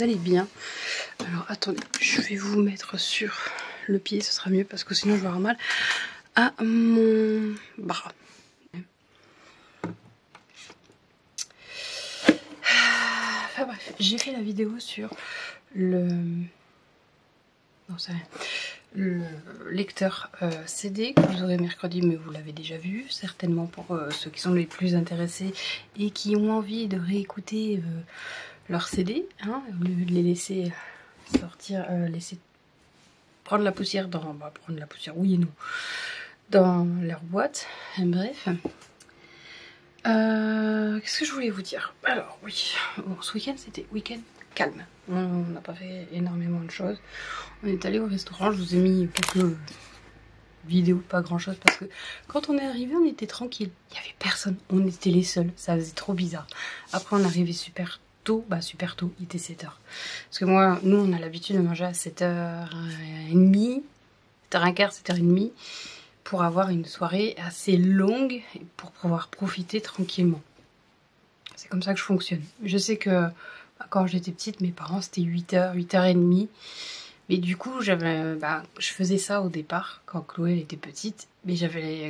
allez bien. Alors attendez, je vais vous mettre sur le pied, ce sera mieux parce que sinon je vais avoir mal à mon bras. Enfin bref, j'ai fait la vidéo sur le... Non, c'est rien. Le lecteur CD que vous aurez mercredi, mais vous l'avez déjà vu certainement pour ceux qui sont les plus intéressés et qui ont envie de réécouter leur CD, hein, au lieu de les laisser sortir, laisser prendre la poussière dans, bah, prendre la poussière, oui et non, dans leur boîte. Bref, qu'est-ce que je voulais vous dire? Alors oui, bon, ce week-end c'était week-end calme. On n'a pas fait énormément de choses. On est allé au restaurant, je vous ai mis quelques vidéos, pas grand chose, parce que quand on est arrivé, on était tranquille. Il n'y avait personne, on était les seuls, ça faisait trop bizarre. Après, on est arrivé super tôt, super tôt, il était 7h. Parce que moi, nous, on a l'habitude de manger à 7h30, 7h15, 7h30, pour avoir une soirée assez longue et pour pouvoir profiter tranquillement. C'est comme ça que je fonctionne. Je sais que quand j'étais petite, mes parents, c'était 8h, 8h30. Mais du coup, je faisais ça au départ, quand Chloé elle était petite. Mais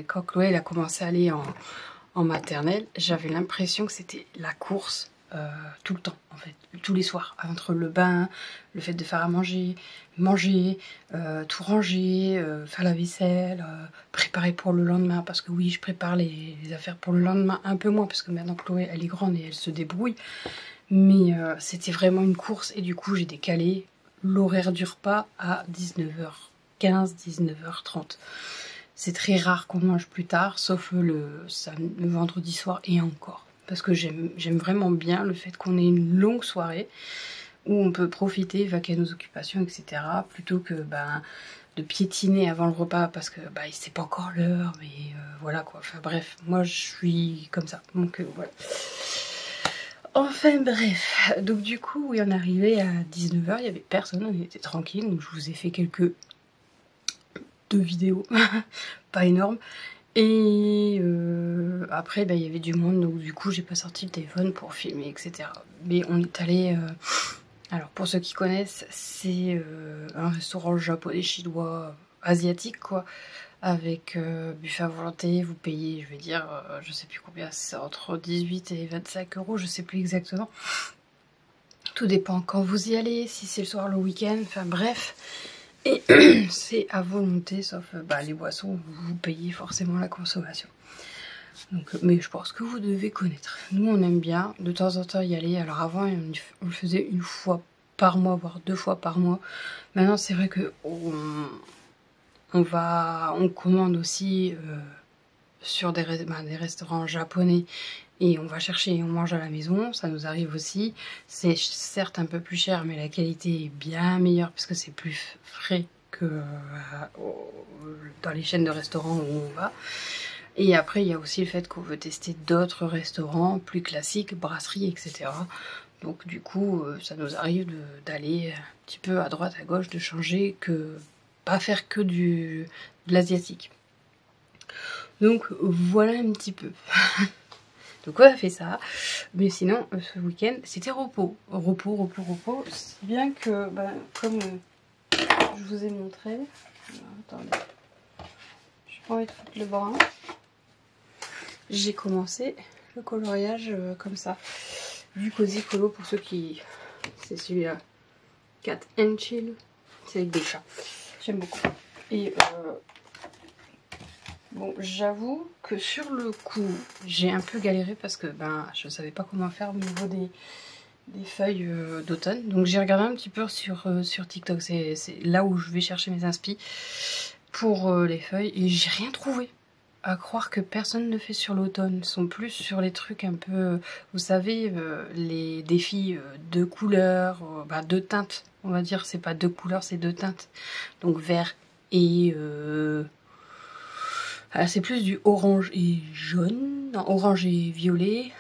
quand Chloé elle a commencé à aller en maternelle, j'avais l'impression que c'était la course tout le temps, en fait. Tous les soirs, entre le bain, le fait de faire à manger, tout ranger, faire la vaisselle, préparer pour le lendemain. Parce que oui, je prépare les affaires pour le lendemain un peu moins, parce que maintenant Chloé, elle est grande et elle se débrouille. Mais c'était vraiment une course et du coup, j'ai décalé l'horaire du repas à 19h15, 19h30. C'est très rare qu'on mange plus tard, sauf le vendredi soir et encore. Parce que j'aime vraiment bien le fait qu'on ait une longue soirée où on peut profiter, vaquer à nos occupations, etc. Plutôt que de piétiner avant le repas parce que c'est pas encore l'heure, mais voilà quoi. Enfin bref, moi je suis comme ça. Donc voilà. Enfin bref, donc du coup, oui, on est arrivé à 19h, il n'y avait personne, on était tranquille, donc je vous ai fait deux vidéos, pas énormes. Et après, il y avait du monde, donc du coup, j'ai pas sorti le téléphone pour filmer, etc. Mais on est allé... alors, pour ceux qui connaissent, c'est un restaurant japonais, chinois, asiatique, quoi. Avec buffet à volonté, vous payez, je vais dire, je sais plus combien, c'est entre 18 et 25 €, je sais plus exactement. Tout dépend quand vous y allez, si c'est le soir, le week-end, enfin bref. Et c'est à volonté, sauf les boissons, vous payez forcément la consommation. Donc, mais je pense que vous devez connaître. Nous, on aime bien de temps en temps y aller. Alors avant, on le faisait une fois par mois, voire 2 fois par mois. Maintenant, c'est vrai que on commande aussi sur des restaurants japonais et on va chercher et on mange à la maison, ça nous arrive aussi. C'est certes un peu plus cher, mais la qualité est bien meilleure parce que c'est plus frais que dans les chaînes de restaurants où on va. Et après, il y a aussi le fait qu'on veut tester d'autres restaurants plus classiques, brasseries, etc. Donc du coup, ça nous arrive d'aller un petit peu à droite, à gauche, de changer, pas faire que de l'asiatique. Donc voilà un petit peu. Donc on a fait ça. Mais sinon, ce week-end, c'était repos. Repos. Si bien que, comme je vous ai montré... Alors, attendez. J'ai pas envie de foutre le bras. J'ai commencé le coloriage comme ça. Du Cozy Colo pour ceux qui... C'est celui-là. Cat and Chill. C'est avec des chats. J'aime beaucoup. Et bon, j'avoue que sur le coup, j'ai un peu galéré parce que je savais pas comment faire au niveau des feuilles d'automne. Donc j'ai regardé un petit peu sur TikTok. C'est là où je vais chercher mes inspi pour les feuilles. Et j'ai rien trouvé. À croire que personne ne fait sur l'automne. Ils sont plus sur les trucs un peu... Vous savez, les défis de couleurs, de teintes. On va dire, c'est pas 2 couleurs, c'est 2 teintes. Donc vert et... c'est plus du orange et jaune. Non, orange et violet.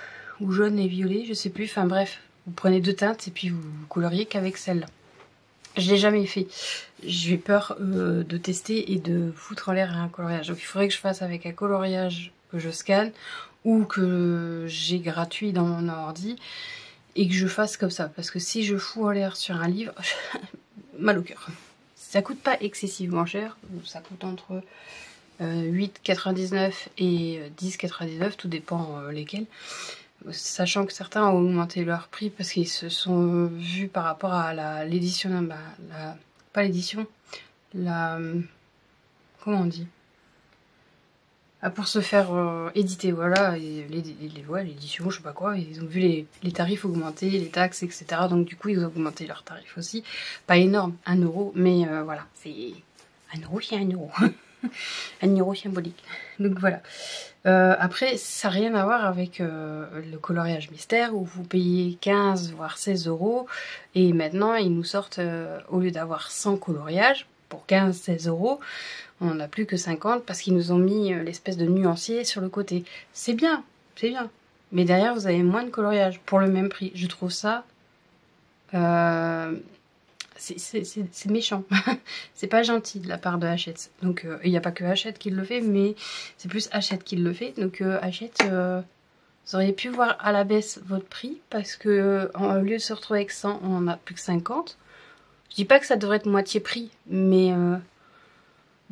Ou jaune et violet, je sais plus. Enfin bref, vous prenez 2 teintes et puis vous coloriez qu'avec celle-là. Je l'ai jamais fait. J'ai peur de tester et de foutre en l'air un coloriage. Donc il faudrait que je fasse avec un coloriage que je scanne ou que j'ai gratuit dans mon ordi et que je fasse comme ça. Parce que si je fous en l'air sur un livre, mal au cœur. Ça coûte pas excessivement cher, ça coûte entre 8,99 et 10,99, tout dépend lesquels. Sachant que certains ont augmenté leur prix parce qu'ils se sont vus par rapport à l'édition, pas l'édition, comment on dit, pour se faire éditer, voilà, et l'édition, je sais pas quoi, ils ont vu les tarifs augmenter, les taxes, etc. Donc du coup, ils ont augmenté leurs tarifs aussi. Pas énorme, 1 euro, mais voilà, c'est 1 euro, c'est 1 euro. 1 euro symbolique. Donc voilà. Après, ça n'a rien à voir avec le coloriage mystère où vous payez 15 voire 16 euros et maintenant ils nous sortent, au lieu d'avoir 100 coloriages pour 15-16 euros, on n'a plus que 50 parce qu'ils nous ont mis l'espèce de nuancier sur le côté. C'est bien, c'est bien. Mais derrière, vous avez moins de coloriage pour le même prix. Je trouve ça... c'est méchant. C'est pas gentil de la part de Hachette. Donc, il n'y a pas que Hachette qui le fait, mais c'est plus Hachette qui le fait. Donc, Hachette, vous auriez pu voir à la baisse votre prix parce que au lieu de se retrouver avec 100, on en a plus que 50. Je dis pas que ça devrait être moitié prix, mais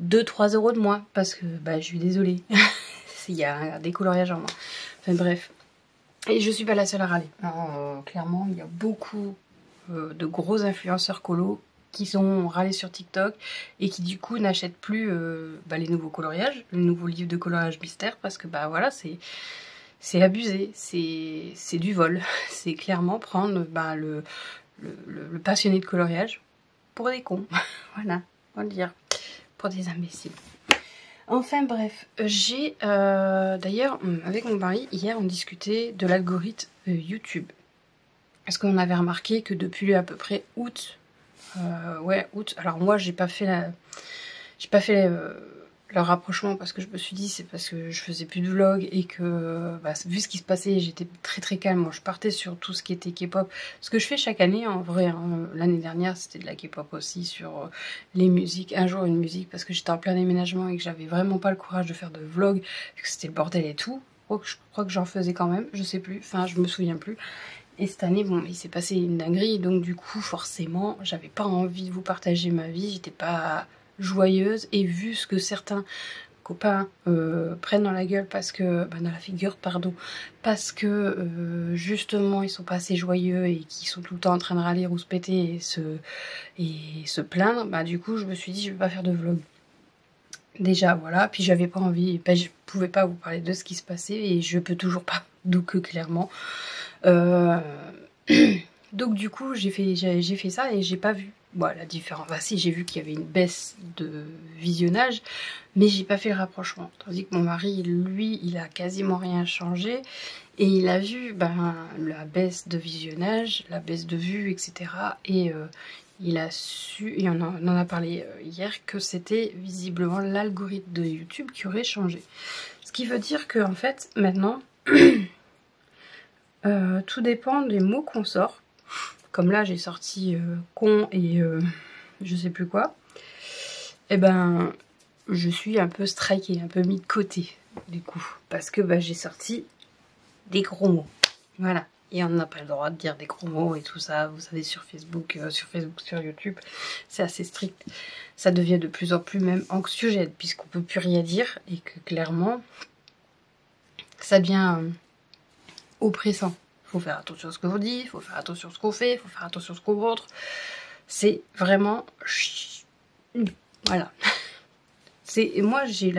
2-3 euros de moins parce que bah, je suis désolée. Il y a des coloriages en moins. Enfin bref. Et je suis pas la seule à râler. Alors, clairement, il y a beaucoup de gros influenceurs colo qui sont râlés sur TikTok et qui du coup n'achètent plus les nouveaux coloriages, les nouveaux livres de coloriage mystère parce que bah voilà, c'est abusé, c'est du vol. C'est clairement prendre le passionné de coloriage pour des cons. Voilà, on va le dire. Pour des imbéciles. Enfin bref, j'ai d'ailleurs avec mon mari hier on discutait de l'algorithme YouTube. Parce qu'on avait remarqué que depuis à peu près août, août. Alors moi j'ai pas fait le rapprochement parce que je me suis dit c'est parce que je faisais plus de vlog et que vu ce qui se passait j'étais très calme. Moi, je partais sur tout ce qui était K-pop, ce que je fais chaque année en vrai. Hein. L'année dernière c'était de la K-pop aussi sur les musiques, un jour une musique parce que j'étais en plein déménagement et que j'avais vraiment pas le courage de faire de vlog, que c'était le bordel et tout. Je crois que j'en faisais quand même, je sais plus, enfin je me souviens plus. Et cette année, bon, il s'est passé une dinguerie, donc du coup, forcément, j'avais pas envie de vous partager ma vie, j'étais pas joyeuse, et vu ce que certains copains prennent dans la gueule parce que, dans la figure, pardon, parce que justement, ils sont pas assez joyeux et qu'ils sont tout le temps en train de râler ou se péter et se plaindre, du coup, je me suis dit, je vais pas faire de vlog. Déjà, voilà, puis j'avais pas envie, je pouvais pas vous parler de ce qui se passait, et je peux toujours pas, donc clairement... donc du coup j'ai fait ça et j'ai pas vu la différence. Si, j'ai vu qu'il y avait une baisse de visionnage, mais j'ai pas fait le rapprochement. Tandis que mon mari, lui, il a quasiment rien changé et il a vu la baisse de visionnage, la baisse de vues, etc. Et il a su, et on en a parlé hier, que c'était visiblement l'algorithme de YouTube qui aurait changé. Ce qui veut dire que en fait maintenant tout dépend des mots qu'on sort. Comme là, j'ai sorti con et je sais plus quoi. Et je suis un peu strikée, un peu mis de côté, du coup. Parce que j'ai sorti des gros mots. Voilà. Et on n'a pas le droit de dire des gros mots et tout ça. Vous savez, sur Facebook, sur YouTube, c'est assez strict. Ça devient de plus en plus même anxiogène, puisqu'on peut plus rien dire. Et que clairement, ça devient... oppressant. Faut faire attention à ce que vous dites, faut faire attention à ce qu'on fait, faut faire attention à ce qu'on montre. C'est vraiment... Voilà. Moi, j'ai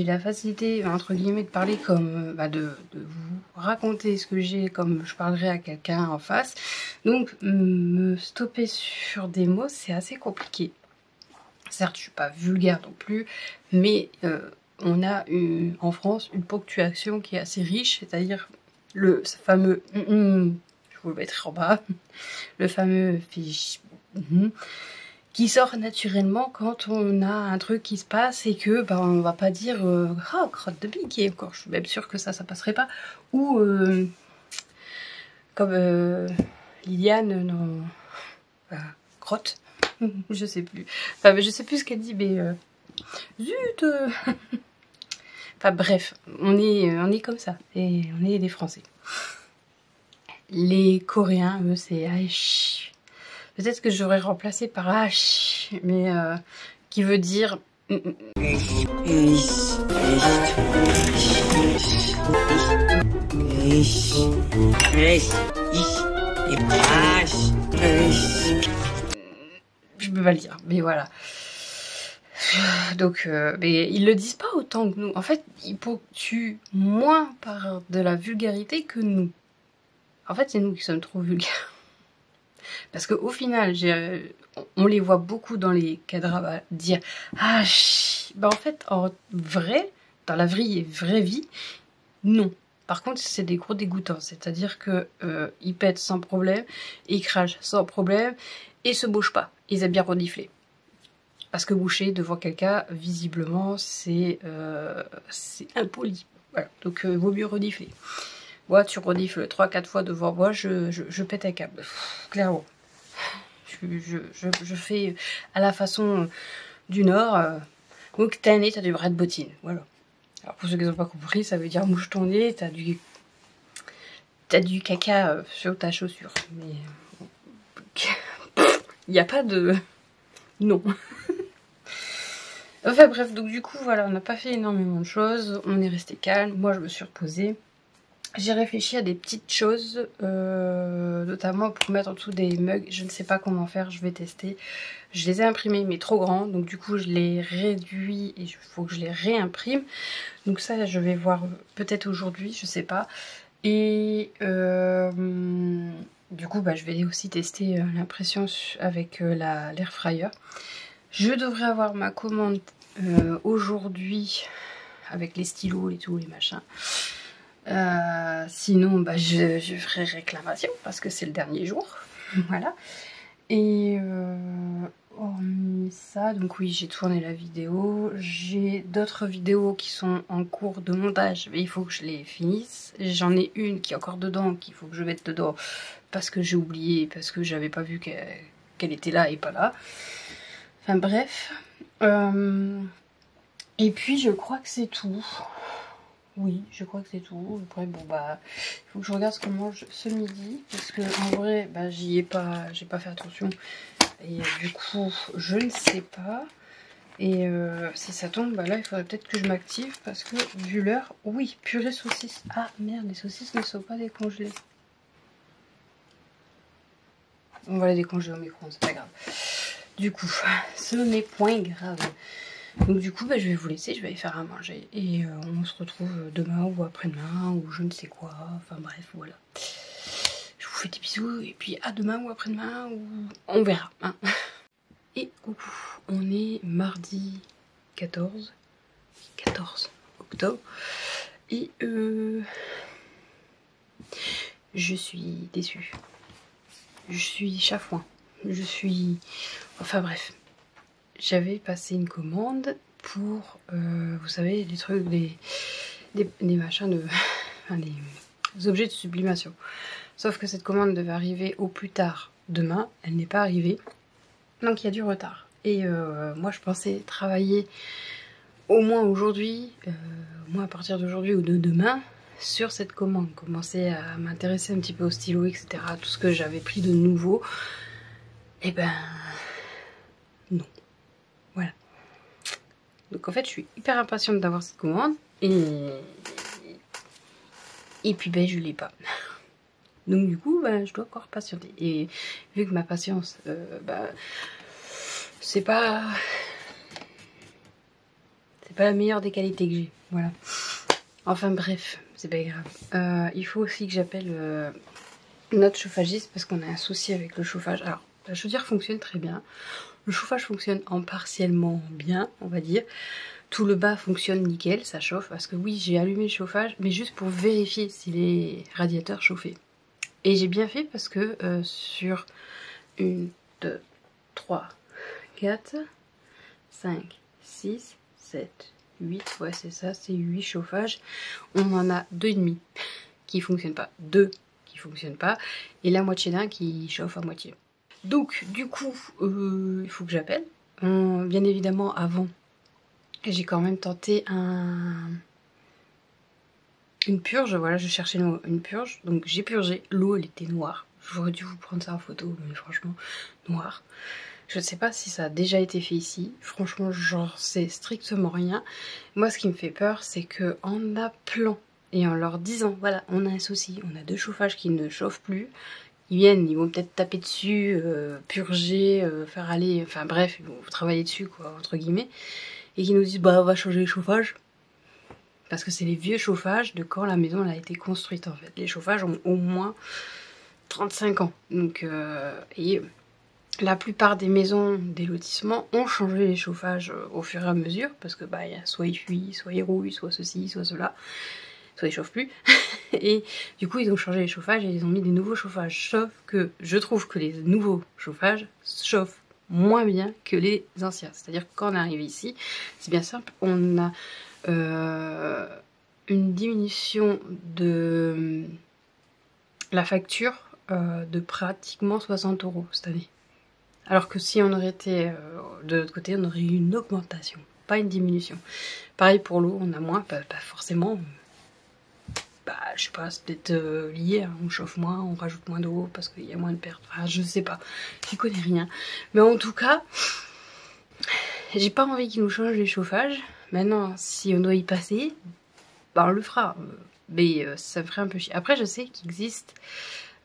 la facilité, entre guillemets, de parler comme... de vous raconter ce que j'ai comme je parlerais à quelqu'un en face. Donc, me stopper sur des mots, c'est assez compliqué. Certes, je suis pas vulgaire non plus, mais... on a en France une ponctuation qui est assez riche, c'est-à-dire le fameux je vous le mettrai en bas, le fameux qui sort naturellement quand on a un truc qui se passe et que on va pas dire oh crotte de bique, et encore je suis même sûre que ça passerait pas, ou comme Liliane non crotte, je sais plus, je sais plus ce qu'elle dit, mais zut. Enfin bref, on est comme ça, et on est des Français. Les Coréens, eux, c'est Aïch. Peut-être que j'aurais remplacé par Aïch, mais qui veut dire... Je peux pas le dire, mais voilà. Donc, mais ils le disent pas autant que nous. En fait, ils ponctuent moins par de la vulgarité que nous. En fait, c'est nous qui sommes trop vulgaires. Parce qu'au final, on les voit beaucoup dans les cadrans dire « Ah, bah en fait, en vrai, dans la vraie vie, non. Par contre, c'est des gros dégoûtants. C'est-à-dire que ils pètent sans problème, ils crachent sans problème, et se bougent pas. Ils aiment bien renifler. Parce que boucher devant quelqu'un, visiblement, c'est impoli. Voilà. Donc, vaut mieux renifler. Moi, tu renifles 3-4 fois devant moi, je pète un câble. Clairement. Je fais à la façon du Nord. Donc, t'as un nez, t'as du bras de bottine. Voilà. Alors, pour ceux qui n'ont pas compris, ça veut dire mouche ton nez, t'as du caca sur ta chaussure. Mais il n'y a pas de... Non. Enfin bref, donc du coup, voilà, on n'a pas fait énormément de choses. On est resté calme. Moi, je me suis reposée. J'ai réfléchi à des petites choses, notamment pour mettre en dessous des mugs. Je ne sais pas comment faire, je vais tester. Je les ai imprimés, mais trop grands. Donc du coup, je les réduis et il faut que je les réimprime. Donc ça, je vais voir peut-être aujourd'hui, je sais pas. Et du coup, bah, je vais aussi tester l'impression avec l'air fryer. Je devrais avoir ma commande aujourd'hui avec les stylos et tout, les machins. Sinon, bah, je ferai réclamation parce que c'est le dernier jour. Voilà. Et hormis ça, donc oui, j'ai tourné la vidéo. J'ai d'autres vidéos qui sont en cours de montage, mais il faut que je les finisse. J'en ai une qui est encore dedans, qu'il faut que je mette dedans parce que j'ai oublié, parce que j'avais pas vu qu'elle était là et pas là. Enfin bref. Et puis je crois que c'est tout. Oui, je crois que c'est tout. Après, bon bah, il faut que je regarde ce qu'on mange ce midi, parce que en vrai, bah, j'ai pas fait attention. Et du coup, je ne sais pas. Et si ça tombe, bah là, il faudrait peut-être que je m'active, parce que vu l'heure, oui, purée saucisse. Ah merde, les saucisses ne sont pas décongelées. On va les décongeler au micro, c'est pas grave. Du coup, ce n'est point grave. Donc du coup, bah, je vais vous laisser, je vais aller faire à manger. Et on se retrouve demain ou après-demain, ou je ne sais quoi. Enfin bref, voilà. Je vous fais des bisous, et puis à demain ou après-demain, ou on verra. Hein. Et coucou, on est mardi 14 octobre. Et je suis déçue. Je suis chafouin. Je suis... Enfin bref. J'avais passé une commande pour, vous savez, les trucs, des machins de... Enfin, des objets de sublimation. Sauf que cette commande devait arriver au plus tard demain. Elle n'est pas arrivée. Donc il y a du retard. Et moi je pensais travailler au moins aujourd'hui, au moins à partir d'aujourd'hui ou de demain, sur cette commande. Commencer à m'intéresser un petit peu au stylo, etc. Tout ce que j'avais pris de nouveau. Et ben... non. Voilà. Donc en fait je suis hyper impatiente d'avoir cette commande. Et puis ben je l'ai pas. Donc du coup ben, je dois encore patienter. Et vu que ma patience, c'est pas la meilleure des qualités que j'ai. Voilà. Enfin bref, c'est pas grave. Il faut aussi que j'appelle notre chauffagiste parce qu'on a un souci avec le chauffage. Alors la chaudière fonctionne très bien. Le chauffage fonctionne en partiellement bien, on va dire. Tout le bas fonctionne nickel, ça chauffe. Parce que oui, j'ai allumé le chauffage, mais juste pour vérifier si les radiateurs chauffaient. Et j'ai bien fait parce que sur 1, 2, 3, 4, 5, 6, 7, 8, ouais c'est ça, c'est 8 chauffages. On en a 2,5 qui fonctionnent pas, 2 qui fonctionnent pas, et la moitié d'un qui chauffe à moitié. Donc du coup, il faut que j'appelle. Bien évidemment, avant, j'ai quand même tenté un une purge, voilà, je cherchais une purge, donc j'ai purgé, l'eau elle était noire. J'aurais dû vous prendre ça en photo, mais franchement, noire. Je ne sais pas si ça a déjà été fait ici, franchement j'en sais strictement rien. Moi ce qui me fait peur c'est que en appelant et en leur disant voilà on a un souci, on a 2 chauffages qui ne chauffent plus, ils viennent, ils vont peut-être taper dessus, purger, faire aller, enfin bref, ils vont travailler dessus quoi, entre guillemets, et qui nous disent bah on va changer les chauffages. Parce que c'est les vieux chauffages de quand la maison elle a été construite en fait. Les chauffages ont au moins 35 ans. Donc, et la plupart des maisons, des lotissements ont changé les chauffages au fur et à mesure. Parce que bah, soit ils fuient, soit ils rouillent, soit ceci, soit cela. Soit ils chauffent plus. Et du coup ils ont changé les chauffages et ils ont mis des nouveaux chauffages. Sauf que je trouve que les nouveaux chauffages chauffent moins bien que les anciens. C'est-à-dire que quand on arrive ici, c'est bien simple, on a une diminution de la facture de pratiquement 60 € cette année. Alors que si on aurait été de l'autre côté, on aurait eu une augmentation, pas une diminution. Pareil pour l'eau, on a moins, pas forcément. Bah, je sais pas, c'est peut-être lié, hein, on chauffe moins, on rajoute moins d'eau parce qu'il y a moins de pertes. Enfin, je sais pas, j'y connais rien. Mais en tout cas, j'ai pas envie qu'ils nous changent les chauffages. Maintenant, si on doit y passer, bah on le fera. Mais ça me ferait un peu chier. Après, je sais qu'il existe...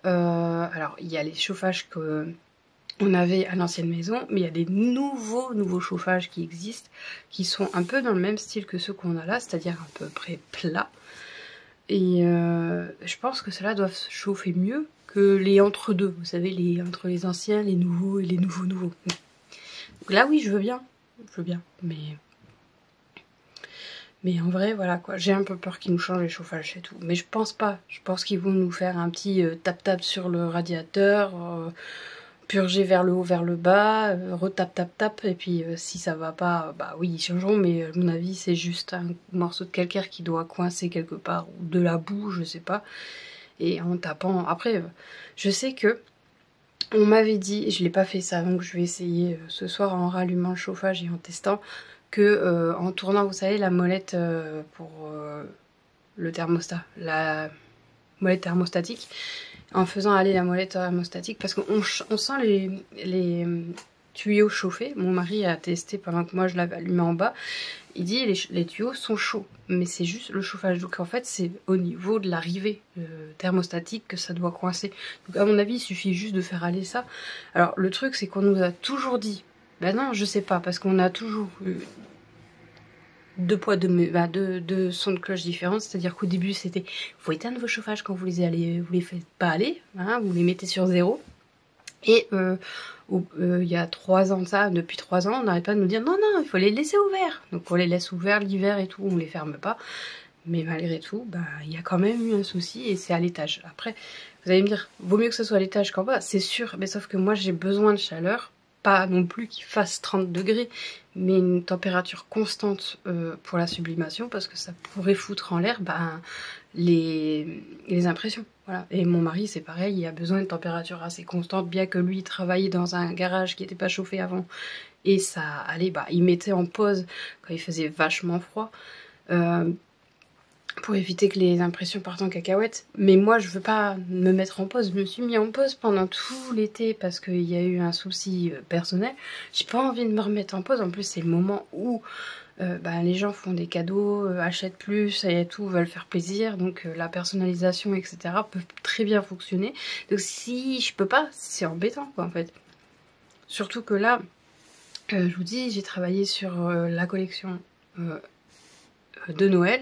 alors, il y a les chauffages qu'on avait à l'ancienne maison, mais il y a des nouveaux chauffages qui existent, qui sont un peu dans le même style que ceux qu'on a là, c'est-à-dire à peu près plats. Et je pense que ceux-là doivent chauffer mieux que les entre-deux. Vous savez, entre les anciens, les nouveaux et les nouveaux. Donc là, oui, je veux bien. Je veux bien, mais en vrai, voilà quoi, j'ai un peu peur qu'ils nous changent les chauffages et tout. Mais je pense pas, je pense qu'ils vont nous faire un petit tap-tap sur le radiateur, purger vers le haut, vers le bas, retap-tap-tap, et puis si ça va pas, bah oui, ils changeront, mais à mon avis, c'est juste un morceau de calcaire qui doit coincer quelque part, ou de la boue, je sais pas. Et en tapant, après, je sais que on m'avait dit, je l'ai pas fait ça, donc je vais essayer ce soir en rallumant le chauffage et en testant, que en tournant, vous savez, la molette pour le thermostat, la molette thermostatique, en faisant aller la molette thermostatique, parce qu'on sent les tuyaux chauffés. Mon mari a testé pendant que moi je l'avais allumé en bas. Il dit les tuyaux sont chauds, mais c'est juste le chauffage. Donc en fait c'est au niveau de l'arrivée thermostatique que ça doit coincer. Donc à mon avis il suffit juste de faire aller ça. Alors le truc c'est qu'on nous a toujours dit, ben non je sais pas, parce qu'on a toujours eu 2 poids, 2 sons de cloche différents, c'est-à-dire qu'au début c'était faut éteindre vos chauffages quand vous les faites pas aller, hein, vous les mettez sur 0. Et il y a 3 ans de ça, depuis 3 ans, on n'arrête pas de nous dire non, il faut les laisser ouverts. Donc on les laisse ouverts l'hiver et tout, on les ferme pas. Mais malgré tout, bah, il y a quand même eu un souci et c'est à l'étage. Après, vous allez me dire, vaut mieux que ce soit à l'étage qu'en bas, c'est sûr, mais sauf que moi j'ai besoin de chaleur. Pas non plus qu'il fasse 30 degrés, mais une température constante pour la sublimation, parce que ça pourrait foutre en l'air les impressions. Voilà. Et mon mari, c'est pareil, il a besoin de température assez constante, bien que lui travaillait dans un garage qui n'était pas chauffé avant. Et ça allait, il mettait en pause quand il faisait vachement froid. Pour éviter que les impressions partent en cacahuète. Mais moi je veux pas me mettre en pause, je me suis mis en pause pendant tout l'été parce qu'il y a eu un souci personnel. J'ai pas envie de me remettre en pause, en plus c'est le moment où les gens font des cadeaux, achètent plus et tout, veulent faire plaisir, donc la personnalisation etc. peut très bien fonctionner. Donc si je peux pas, c'est embêtant quoi en fait. Surtout que là, je vous dis, j'ai travaillé sur la collection de Noël,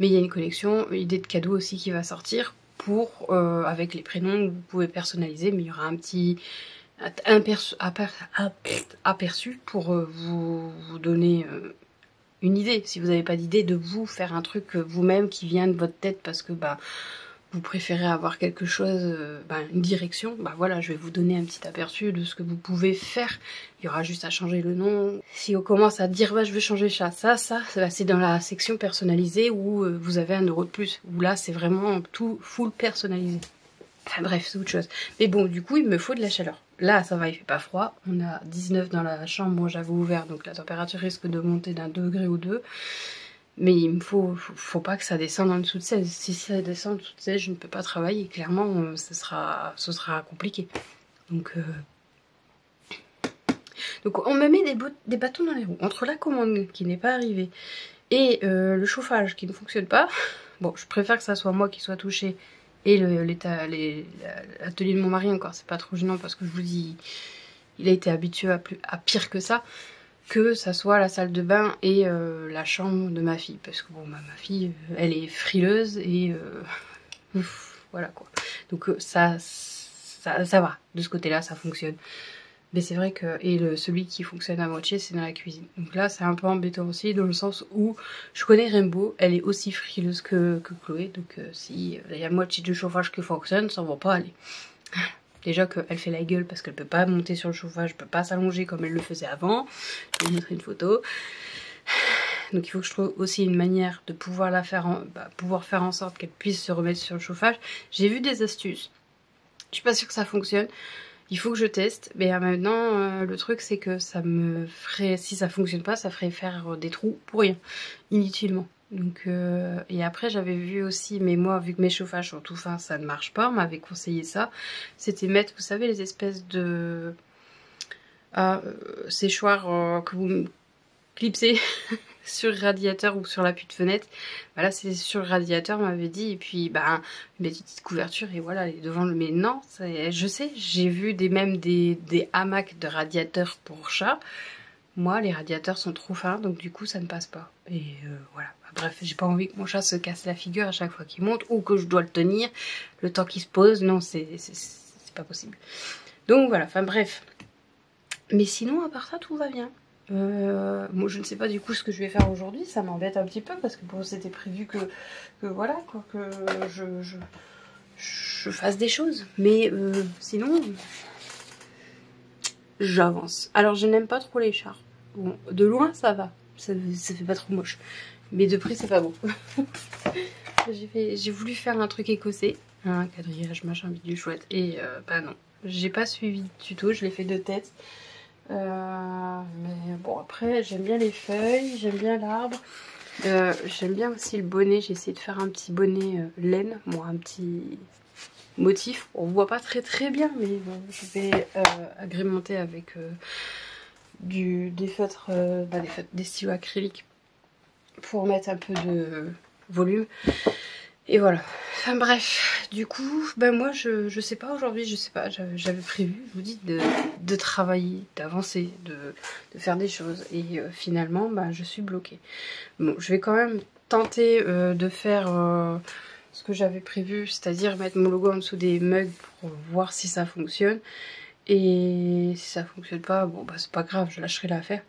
mais il y a une collection idée de cadeaux aussi qui va sortir pour avec les prénoms que vous pouvez personnaliser, mais il y aura un petit aperçu pour vous donner une idée, si vous n'avez pas d'idée, de vous faire un truc vous-même qui vient de votre tête parce que vous préférez avoir quelque chose, une direction, voilà, je vais vous donner un petit aperçu de ce que vous pouvez faire. Il y aura juste à changer le nom. Si on commence à dire je veux changer ça, c'est dans la section personnalisée où vous avez 1 € de plus. Où là c'est vraiment tout full personnalisé. Enfin bref, c'est autre chose. Mais bon, du coup il me faut de la chaleur. Là ça va, il fait pas froid. On a 19 dans la chambre, moi j'avais ouvert, donc la température risque de monter d'1 degré ou 2. Mais il me faut pas que ça descende en dessous de 16. Si ça descend en dessous de 16, je ne peux pas travailler. Clairement, ce sera compliqué. Donc on me met des bâtons dans les roues. Entre la commande qui n'est pas arrivée et le chauffage qui ne fonctionne pas, bon, je préfère que ça soit moi qui soit touchée et l'atelier de mon mari encore, c'est pas trop gênant parce que je vous dis, il a été habitué à pire que ça soit la salle de bain et la chambre de ma fille. Parce que bon, ma fille, elle est frileuse et voilà quoi. Donc ça va, de ce côté-là, ça fonctionne. Mais c'est vrai que, celui qui fonctionne à moitié, c'est dans la cuisine. Donc là, c'est un peu embêtant aussi, dans le sens où je connais Rainbow, elle est aussi frileuse que Chloé. Donc si il y a moitié du chauffage qui fonctionne, ça va pas aller. Déjà qu'elle fait la gueule parce qu'elle peut pas monter sur le chauffage, peut pas s'allonger comme elle le faisait avant. Je vais vous montrer une photo. Donc il faut que je trouve aussi une manière de pouvoir pouvoir faire en sorte qu'elle puisse se remettre sur le chauffage. J'ai vu des astuces. Je suis pas sûre que ça fonctionne. Il faut que je teste. Mais maintenant, le truc c'est que ça me ferait, si ça fonctionne pas, ça ferait faire des trous pour rien, inutilement. Donc et après j'avais vu aussi, mais moi vu que mes chauffages sont tout fins, ça ne marche pas, on m'avait conseillé ça, c'était mettre, vous savez, les espèces de séchoirs que vous clipsez sur le radiateur ou sur l'appui de fenêtre. Voilà, c'est sur le radiateur, on m'avait dit, et puis bah une petite couverture et voilà, devant le... Mais non, je sais, j'ai vu même des hamacs de radiateurs pour chat. Moi, les radiateurs sont trop fins, donc du coup, ça ne passe pas. Et voilà. Bref, j'ai pas envie que mon chat se casse la figure à chaque fois qu'il monte, ou que je dois le tenir le temps qu'il se pose. Non, c'est pas possible. Donc voilà, enfin bref. Mais sinon, à part ça, tout va bien. Moi, je ne sais pas du coup ce que je vais faire aujourd'hui. Ça m'embête un petit peu, parce que bon, c'était prévu que voilà, quoi, que je fasse des choses. Mais sinon, j'avance. Alors, je n'aime pas trop les chats. Bon, de loin ça va, ça fait pas trop moche, mais de près c'est pas beau. J'ai voulu faire un truc écossais, un quadrillage machin bidule chouette, et bah non, j'ai pas suivi le tuto, je l'ai fait de tête. Mais bon, après j'aime bien les feuilles, j'aime bien l'arbre, j'aime bien aussi le bonnet. J'ai essayé de faire un petit bonnet laine, moi un petit motif, on voit pas très bien, mais bon, je vais agrémenter avec des feutres, des stylos acryliques pour mettre un peu de volume. Et voilà. Enfin bref, du coup, ben moi je sais pas aujourd'hui, je sais pas, j'avais prévu, je vous dis, de travailler, d'avancer, de faire des choses. Et finalement, ben, je suis bloquée. Bon, je vais quand même tenter de faire ce que j'avais prévu, c'est-à-dire mettre mon logo en dessous des mugs pour voir si ça fonctionne. Et si ça fonctionne pas, bon bah c'est pas grave, je lâcherai l'affaire.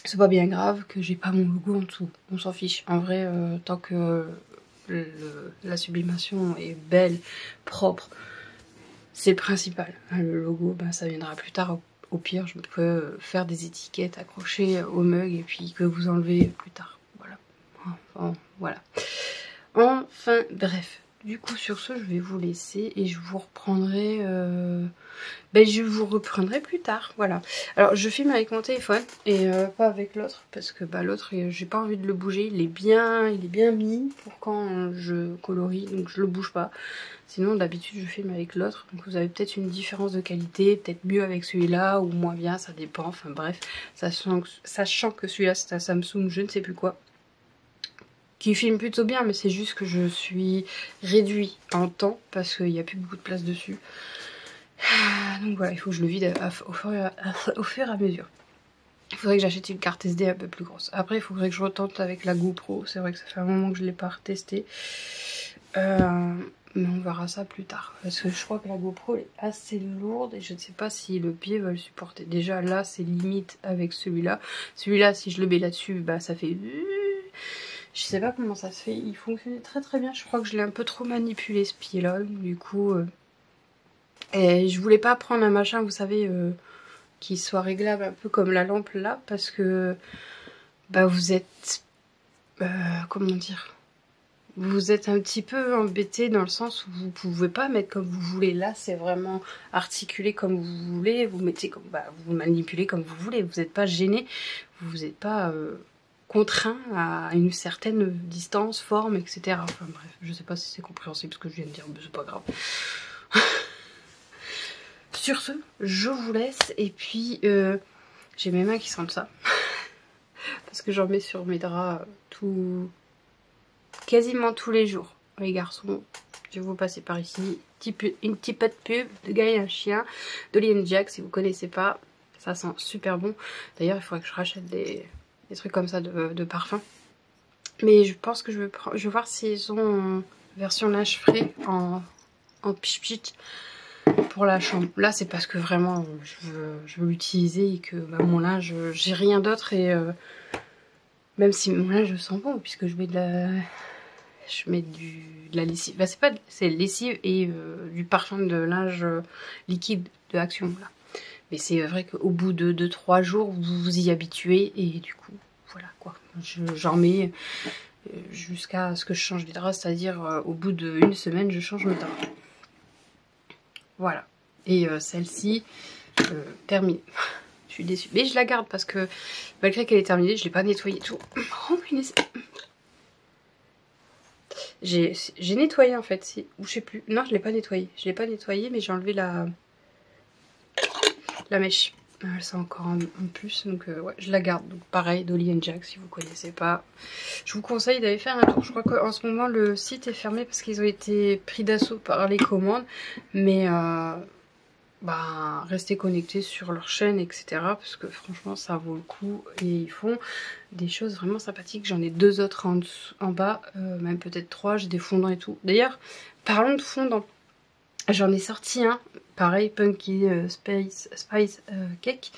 C'est pas bien grave que j'ai pas mon logo en dessous, on s'en fiche. En vrai, tant que la sublimation est belle, propre, c'est le principal. Le logo, bah, ça viendra plus tard. Au pire, je peux faire des étiquettes accrochées au mug et puis que vous enlevez plus tard. Voilà. Enfin, voilà. Enfin, bref. Du coup, sur ce, je vais vous laisser et je vous reprendrai... je vous reprendrai plus tard, voilà. Alors, je filme avec mon téléphone et pas avec l'autre, parce que bah, l'autre, j'ai pas envie de le bouger. Il est bien mis pour quand je colorie, donc je le bouge pas. Sinon, d'habitude, je filme avec l'autre. Donc, vous avez peut-être une différence de qualité, peut-être mieux avec celui-là ou moins bien, ça dépend. Enfin, bref, sachant que celui-là, c'est un Samsung, je ne sais plus quoi, qui filme plutôt bien, mais c'est juste que je suis réduit en temps parce qu'il n'y a plus beaucoup de place dessus. Donc voilà, il faut que je le vide au fur et à mesure. Il faudrait que j'achète une carte SD un peu plus grosse. Après, il faudrait que je retente avec la GoPro. C'est vrai que ça fait un moment que je ne l'ai pas retesté. Mais on verra ça plus tard. Parce que je crois que la GoPro est assez lourde et je ne sais pas si le pied va le supporter. Déjà là, c'est limite avec celui-là. Celui-là, si je le mets là-dessus, bah ça fait... Je sais pas comment ça se fait. Il fonctionnait très bien. Je crois que je l'ai un peu trop manipulé ce pied-là. Du coup... Et je voulais pas prendre un machin, vous savez, qui soit réglable un peu comme la lampe là, parce que bah vous êtes, comment dire, vous êtes un petit peu embêté dans le sens où vous pouvez pas mettre comme vous voulez. Là, c'est vraiment articulé comme vous voulez, vous mettez comme, vous manipulez comme vous voulez, vous n'êtes pas gêné, vous n'êtes pas contraint à une certaine distance, forme, etc. Enfin bref, je sais pas si c'est compréhensible ce que je viens de dire, mais c'est pas grave. Sur ce, je vous laisse et puis j'ai mes mains qui sentent ça. Parce que j'en mets sur mes draps quasiment tous les jours. Les garçons, je vais vous passer par ici. Une petite de pub de Gaël un chien, d'Oli & Jack, si vous connaissez pas. Ça sent super bon. D'ailleurs, il faudrait que je rachète des trucs comme ça de parfum. Mais je pense que je vais voir s'ils ont en version linge frais en pich pour la chambre. Là, c'est parce que vraiment, je veux l'utiliser et que bah, mon linge, j'ai rien d'autre et même si mon linge sent bon, puisque je mets de la lessive. Bah, c'est lessive et du parfum de linge liquide de Action là. Mais c'est vrai qu'au bout de 2-3 jours, vous vous y habituez et du coup, voilà quoi. J'en mets jusqu'à ce que je change les draps, c'est-à-dire au bout d'1 semaine, je change mes draps. Voilà. Et celle-ci, terminée. Je suis déçue. Mais je la garde parce que malgré qu'elle est terminée, je ne l'ai pas nettoyée tout. Oh punaise. J'ai nettoyé en fait, ou je sais plus. Non, je l'ai pas nettoyé. Je l'ai pas nettoyé, mais j'ai enlevé la mèche. C'est encore en plus, donc ouais, je la garde. Donc pareil, d'Oli & Jack, si vous connaissez pas. Je vous conseille d'aller faire un tour. Je crois qu'en ce moment, le site est fermé parce qu'ils ont été pris d'assaut par les commandes. Mais bah, restez connectés sur leur chaîne, etc. Parce que franchement, ça vaut le coup. Et ils font des choses vraiment sympathiques. J'en ai 2 autres en bas, même peut-être 3. J'ai des fondants et tout. D'ailleurs, parlons de fondants. J'en ai sorti un, pareil, Punky Spice Cake.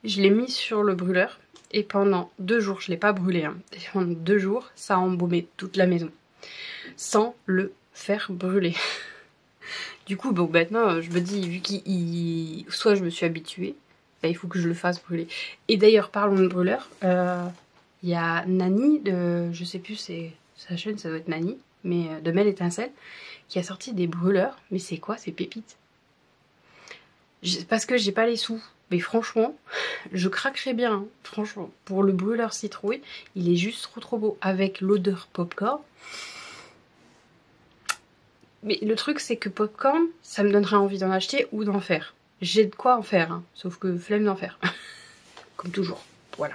Je l'ai mis sur le brûleur. Et pendant 2 jours, je ne l'ai pas brûlé. Hein. Et pendant 2 jours, ça a embaumé toute la maison. Sans le faire brûler. Du coup, bon, maintenant, je me dis, vu qu'il... Soit je me suis habituée, bah, il faut que je le fasse brûler. Et d'ailleurs, parlons de brûleur. Il y a Nani, je sais plus, c'est sa chaîne, ça doit être Nani, mais de Mel Étincelle, qui a sorti des brûleurs. Mais c'est quoi ces pépites? Parce que j'ai pas les sous. Mais franchement, je craquerais bien. Hein. Franchement, pour le brûleur citrouille, il est juste trop beau. Avec l'odeur popcorn. Mais le truc, c'est que popcorn, ça me donnerait envie d'en acheter ou d'en faire. J'ai de quoi en faire, hein, sauf que flemme d'en faire. Comme toujours. Voilà.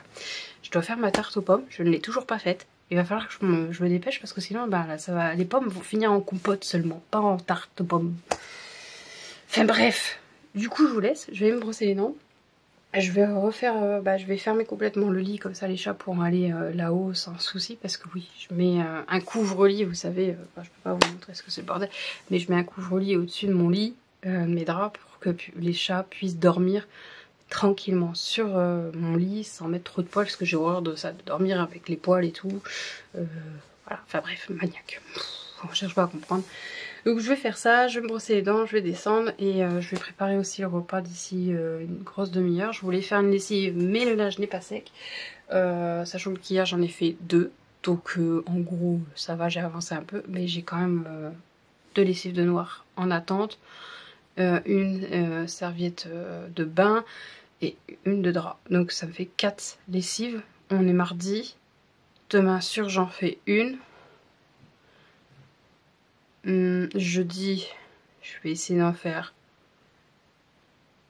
Je dois faire ma tarte aux pommes. Je ne l'ai toujours pas faite. Il va falloir que je me dépêche parce que sinon, bah, là, les pommes vont finir en compote seulement, pas en tarte aux pommes. Enfin bref. Du coup, je vous laisse. Je vais me brosser les dents. Je vais refaire, je vais fermer complètement le lit, comme ça les chats pourront aller là-haut sans souci. Parce que oui, je mets un couvre-lit, vous savez, je peux pas vous montrer ce que c'est le bordel. Mais je mets un couvre-lit au-dessus de mon lit, mes draps, pour que les chats puissent dormir tranquillement sur mon lit sans mettre trop de poils. Parce que j'ai horreur de ça, de dormir avec les poils et tout. Voilà, enfin bref, maniaque. On cherche pas à comprendre. Donc je vais faire ça, je vais me brosser les dents, je vais descendre et je vais préparer aussi le repas d'ici une grosse demi-heure. Je voulais faire une lessive mais le linge n'est pas sec. Sachant qu'hier j'en ai fait 2. Donc en gros ça va, j'ai avancé un peu. Mais j'ai quand même 2 lessives de noir en attente. Une serviette de bain et une de drap. Donc ça me fait 4 lessives. On est mardi. Demain sûr j'en fais une. Jeudi, je vais essayer d'en faire...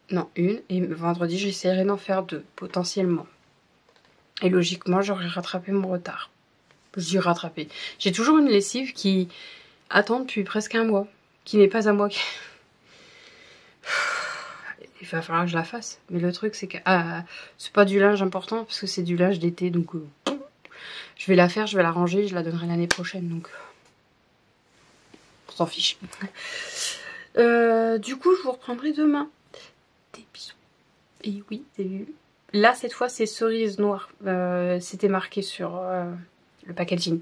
Non, une. Et vendredi, j'essaierai d'en faire 2, potentiellement. Et logiquement, j'aurai rattrapé mon retard. J'ai rattrapé. J'ai toujours une lessive qui attend depuis presque 1 mois. Qui n'est pas à moi. Il va falloir que je la fasse. Mais le truc, c'est que... c'est pas du linge important, parce que c'est du linge d'été. Donc, je vais la faire, je vais la ranger, je la donnerai l'année prochaine. Donc... s'en fiche. Du coup, je vous reprendrai demain. Des bisous. Et oui, t'as vu. Là, cette fois, c'est cerise noire. C'était marqué sur le packaging.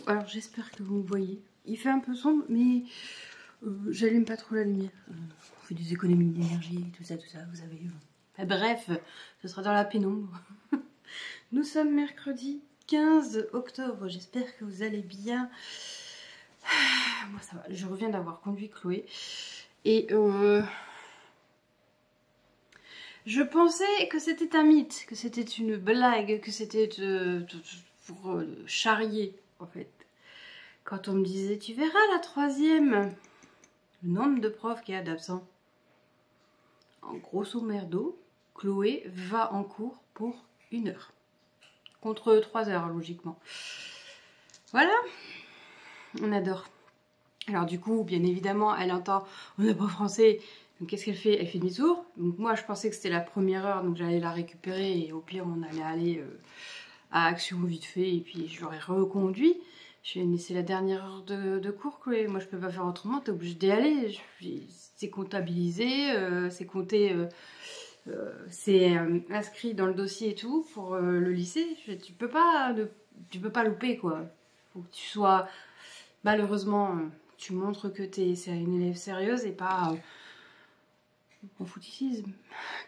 Alors j'espère que vous me voyez. Il fait un peu sombre, mais j'allume pas trop la lumière. On fait des économies d'énergie, tout ça, vous savez. Bref, ce sera dans la pénombre. Nous sommes mercredi 15 octobre. J'espère que vous allez bien. Moi ça va, je reviens d'avoir conduit Chloé. Et je pensais que c'était un mythe, que c'était une blague, que c'était pour charrier en fait. Quand on me disait, tu verras la troisième, le nombre de profs qu'il y a d'absents. En grosso merdo, Chloé va en cours pour 1 heure. Contre 3 heures, logiquement. Voilà, on adore. Alors du coup, bien évidemment, elle entend, on n'a pas français. Donc qu'est-ce qu'elle fait? Elle fait demi-tour. Donc moi, je pensais que c'était la première heure, donc j'allais la récupérer. Et au pire, on allait aller à Action vite fait. Et puis je l'aurais reconduit. Je lui ai dit, c'est la dernière heure de cours, Chloé. Moi, je peux pas faire autrement. T'es obligée d'y aller. C'est comptabilisé, c'est compté, c'est inscrit dans le dossier et tout pour le lycée. Tu peux pas louper, quoi. Faut que tu sois, malheureusement, tu montres que c'est une élève sérieuse et pas en fouticisme,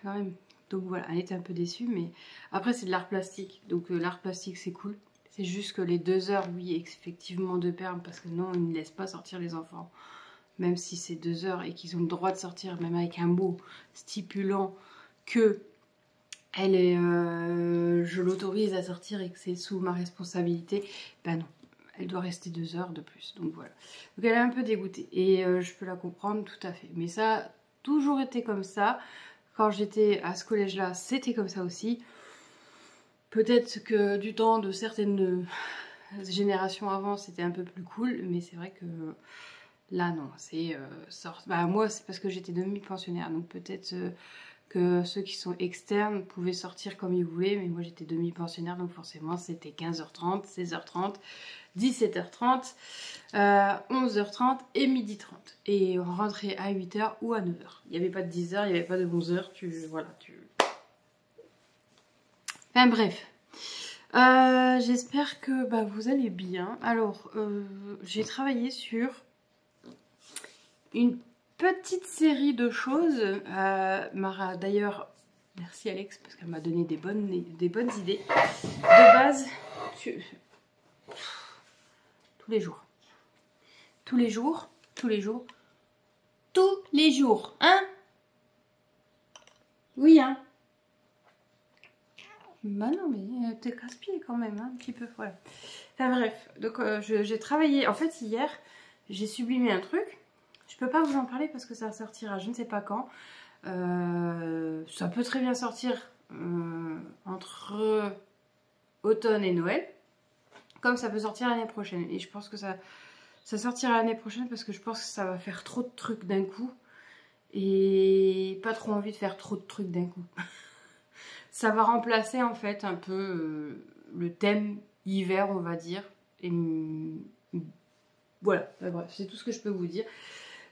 quand même. Donc voilà, elle était un peu déçue, mais après c'est de l'art plastique. Donc l'art plastique, c'est cool. C'est juste que les 2 heures, oui, effectivement, de perme, parce que non, ils ne laissent pas sortir les enfants. Même si c'est 2 heures et qu'ils ont le droit de sortir, même avec un mot stipulant que elle est, je l'autorise à sortir et que c'est sous ma responsabilité, ben non, elle doit rester 2 heures de plus. Donc voilà. Donc elle est un peu dégoûtée et je peux la comprendre tout à fait. Mais ça a toujours été comme ça. Quand j'étais à ce collège-là, c'était comme ça aussi. Peut-être que du temps de certaines générations avant, c'était un peu plus cool, mais c'est vrai que là, non. C'est moi, c'est parce que j'étais demi-pensionnaire, donc peut-être que ceux qui sont externes pouvaient sortir comme ils voulaient, mais moi j'étais demi-pensionnaire, donc forcément c'était 15h30, 16h30, 17h30, 11h30 et 12h30. Et on rentrait à 8h ou à 9h. Il n'y avait pas de 10h, il n'y avait pas de 11h, Enfin bref. J'espère que vous allez bien. Alors, j'ai travaillé sur une petite série de choses. D'ailleurs, merci Alex parce qu'elle m'a donné des bonnes idées. De base, tous les jours, hein? Oui, hein? Bah non, mais t'es casse-pied quand même, hein, un petit peu, voilà. Enfin bref, donc j'ai travaillé, en fait hier, j'ai sublimé un truc. Je peux pas vous en parler parce que ça sortira je ne sais pas quand. Ça peut très bien sortir entre automne et Noël, comme ça peut sortir l'année prochaine. Et je pense que ça sortira l'année prochaine parce que je pense que ça va faire trop de trucs d'un coup. Et pas trop envie de faire trop de trucs d'un coup. Ça va remplacer en fait un peu le thème hiver, on va dire. Et voilà, bref, c'est tout ce que je peux vous dire.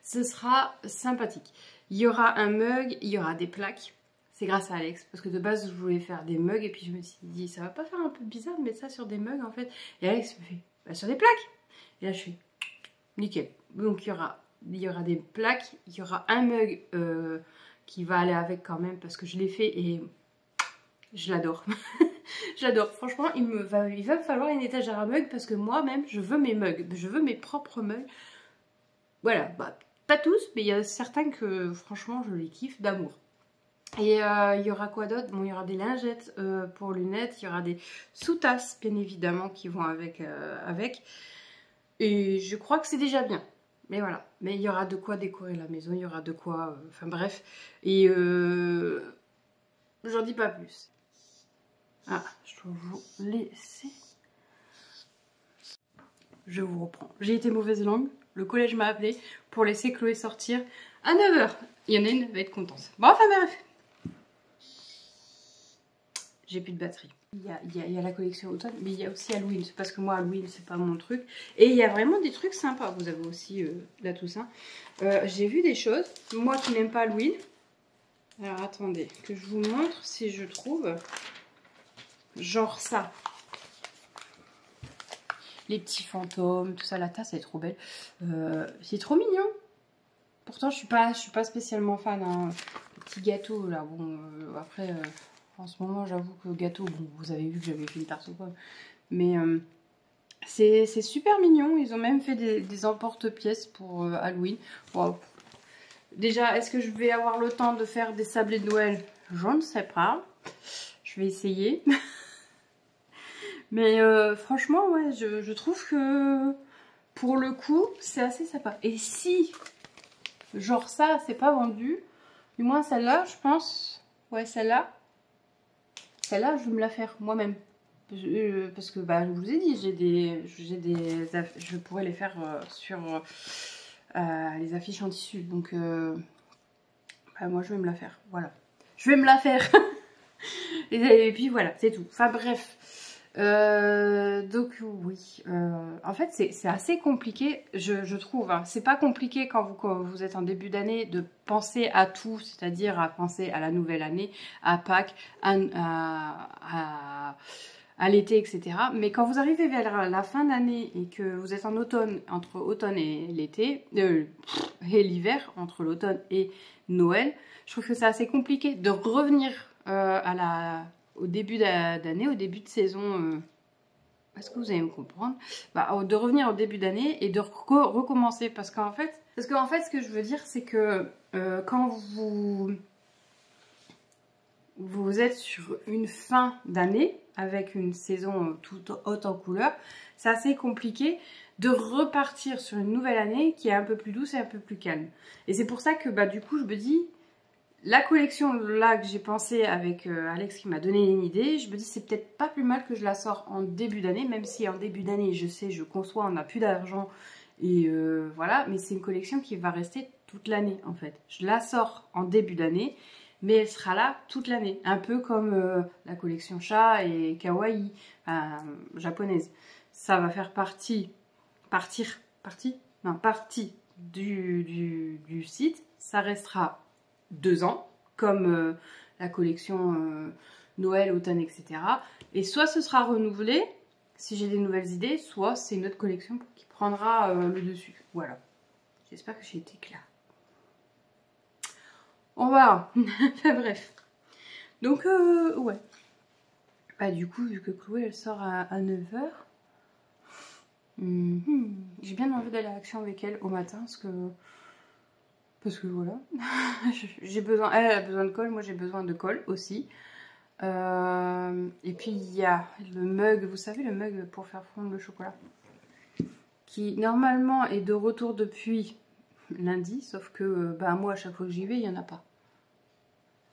Ce sera sympathique. Il y aura un mug, il y aura des plaques. C'est grâce à Alex, parce que de base je voulais faire des mugs et puis je me suis dit ça va pas faire un peu bizarre de mettre ça sur des mugs en fait. Et Alex me fait sur des plaques. Et là je fais nickel. Donc il y aura des plaques, il y aura un mug qui va aller avec quand même parce que je l'ai fait et je l'adore. J'adore. Franchement, il va me falloir une étagère à mugs parce que moi-même, je veux mes mugs. Je veux mes propres mugs. Voilà. Pas tous, mais il y a certains que, franchement, je les kiffe d'amour. Et il y aura quoi d'autre? Bon, il y aura des lingettes pour lunettes. Il y aura des sous-tasses, bien évidemment, qui vont avec. Et je crois que c'est déjà bien. Mais voilà. Mais il y aura de quoi décorer la maison. Il y aura de quoi... Enfin, bref. Et... j'en dis pas plus. Ah, je dois vous laisser. Je vous reprends. J'ai été mauvaise langue. Le collège m'a appelé pour laisser Chloé sortir à 9h. Il y en a une qui va être contente. Bon, enfin bref. J'ai plus de batterie. Il y a la collection automne, mais il y a aussi Halloween. C'est parce que moi, Halloween, c'est pas mon truc. Et il y a vraiment des trucs sympas. Vous avez aussi la Toussaint. J'ai vu des choses. Moi qui n'aime pas Halloween. Alors attendez, que je vous montre si je trouve. Genre ça. les petits fantômes, tout ça. La tasse elle est trop belle. C'est trop mignon. Pourtant je suis pas spécialement fan. Hein. Les petits gâteaux là, bon après en ce moment j'avoue que gâteau, bon vous avez vu que j'avais fait une tarte aux pommes. Mais c'est super mignon. Ils ont même fait des emporte-pièces pour Halloween. Wow. Déjà, est-ce que je vais avoir le temps de faire des sablés de Noël? Je ne sais pas. Je vais essayer. Mais franchement, ouais, je trouve que pour le coup, c'est assez sympa. Et si, genre ça, c'est pas vendu, du moins celle-là, je pense, ouais, celle-là, je vais me la faire moi-même. Parce que, bah, je vous ai dit, je pourrais les faire sur les affiches en tissu. Donc, bah, moi, je vais me la faire. Voilà. Je vais me la faire. Et puis, voilà, c'est tout. Enfin, bref. Donc oui, en fait c'est assez compliqué, je trouve. Hein. C'est pas compliqué quand vous êtes en début d'année de penser à tout, c'est-à-dire à penser à la nouvelle année, à Pâques, à l'été, etc. Mais quand vous arrivez vers la fin d'année et que vous êtes en automne, entre automne et l'été, et l'hiver, entre l'automne et Noël, je trouve que c'est assez compliqué de revenir au début d'année, au début de saison, est-ce que vous allez me comprendre? Bah, de revenir au début d'année et de recommencer. Parce qu'en fait, ce que je veux dire, c'est que quand vous êtes sur une fin d'année, avec une saison toute haute en couleur, c'est assez compliqué de repartir sur une nouvelle année qui est un peu plus douce et un peu plus calme. Et c'est pour ça que bah, du coup, je me dis... La collection là que j'ai pensé avec Alex qui m'a donné une idée, je me dis c'est peut-être pas plus mal que je la sors en début d'année, même si en début d'année je sais, je conçois, on n'a plus d'argent et voilà, mais c'est une collection qui va rester toute l'année en fait. Je la sors en début d'année, mais elle sera là toute l'année, un peu comme la collection chat et kawaii japonaise. Ça va faire partie du site, ça restera 2 ans, comme la collection Noël, automne, etc. Et soit ce sera renouvelé, si j'ai des nouvelles idées, soit c'est une autre collection qui prendra le dessus. Voilà. J'espère que j'ai été claire. On verra. Enfin bref. Donc, ouais. Bah du coup, vu que Chloé, elle sort à 9h, j'ai bien envie d'aller à Action avec elle au matin, parce que voilà, j'ai besoin, elle a besoin de colle, moi j'ai besoin de colle aussi. Et puis il y a le mug, vous savez le mug pour faire fondre le chocolat, qui normalement est de retour depuis lundi, sauf que bah, moi à chaque fois que j'y vais, il n'y en a pas.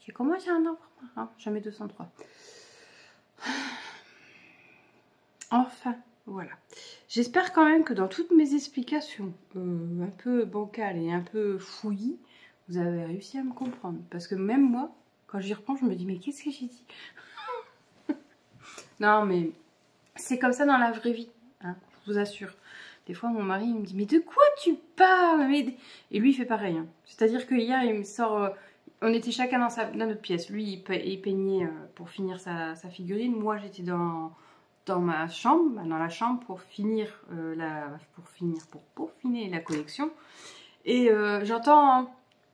J'ai commencé à en avoir marre, hein, jamais 203. Enfin, voilà. J'espère quand même que dans toutes mes explications un peu bancales et un peu fouillis, vous avez réussi à me comprendre. Parce que même moi, quand j'y repense, je me dis mais qu'est-ce que j'ai dit? Non mais c'est comme ça dans la vraie vie, hein, je vous assure. Des fois mon mari il me dit mais de quoi tu parles? Et lui il fait pareil. Hein. C'est-à-dire que hier il me sort... on était chacun dans notre pièce. Lui il peignait pour finir sa figurine. Moi j'étais dans ma chambre, dans la chambre pour finir pour peaufiner la collection. Et j'entends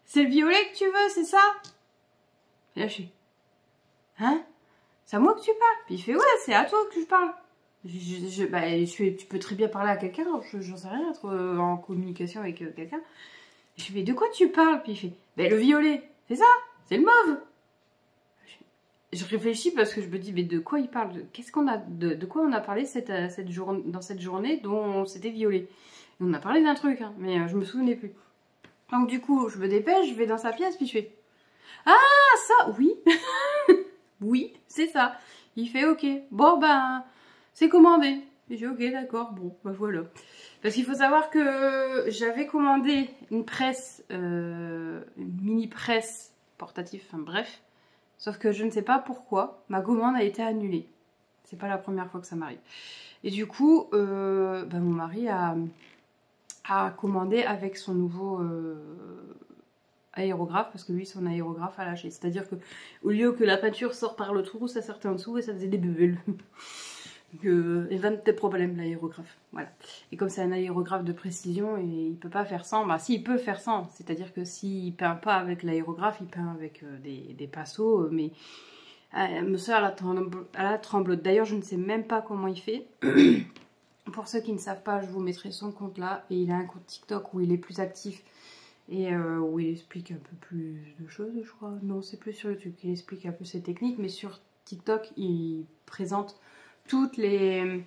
c'est le violet que tu veux, c'est ça? Et là je suis hein? C'est à moi que tu parles? Puis il fait ouais, c'est à toi que je parle. Tu peux très bien parler à quelqu'un, j'en sais rien, être en communication avec quelqu'un. Je lui fais de quoi tu parles? Puis il fait ben, le violet, c'est ça? C'est le mauve. Je réfléchis parce que je me dis, mais de quoi il parle? De quoi on a parlé dans cette journée dont c'était violet? Et on a parlé d'un truc, hein, mais je me souvenais plus. Donc du coup, je me dépêche, je vais dans sa pièce, puis je fais ah, ça, oui. Oui, c'est ça. Il fait ok, bon ben, c'est commandé. Et j'ai ok, d'accord, bon, ben voilà. Parce qu'il faut savoir que j'avais commandé une presse, une mini presse portative, enfin bref. Sauf que je ne sais pas pourquoi, ma commande a été annulée. C'est pas la première fois que ça m'arrive. Et du coup, mon mari a commandé avec son nouveau aérographe, parce que lui, son aérographe a lâché. C'est-à-dire que au lieu que la peinture sorte par le trou, ça sortait en dessous et ça faisait des bulles. Évente tes problèmes, l'aérographe. Voilà. Et comme c'est un aérographe de précision, et il peut pas faire sans. Bah si, il peut faire sans. C'est-à-dire que s'il peint pas avec l'aérographe, il peint avec des pinceaux. Mais me soeur à la tremblote. D'ailleurs, je ne sais même pas comment il fait. Pour ceux qui ne savent pas, je vous mettrai son compte là. Et il a un compte TikTok où il est plus actif. Et où il explique un peu plus de choses, je crois. Non, c'est plus sur YouTube qu'il explique un peu ses techniques. Mais sur TikTok, il présente toutes les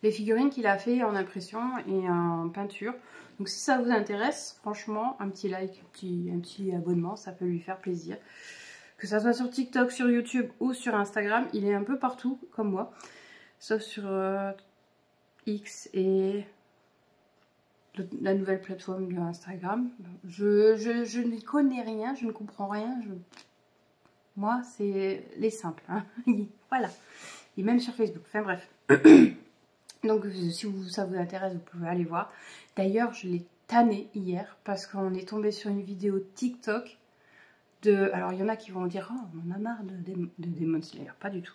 figurines qu'il a fait en impression et en peinture. Donc si ça vous intéresse, franchement, un petit like, un petit abonnement, ça peut lui faire plaisir. Que ça soit sur TikTok, sur YouTube ou sur Instagram, il est un peu partout, comme moi. Sauf sur X et la nouvelle plateforme de Instagram. Je n'y connais rien, je ne comprends rien. Moi, c'est les simples. Hein. Voilà. Et même sur Facebook. Enfin bref. Donc si ça vous intéresse, vous pouvez aller voir. D'ailleurs, je l'ai tanné hier parce qu'on est tombé sur une vidéo TikTok de... Alors il y en a qui vont dire, oh, on en a marre de Demon Slayer. Pas du tout.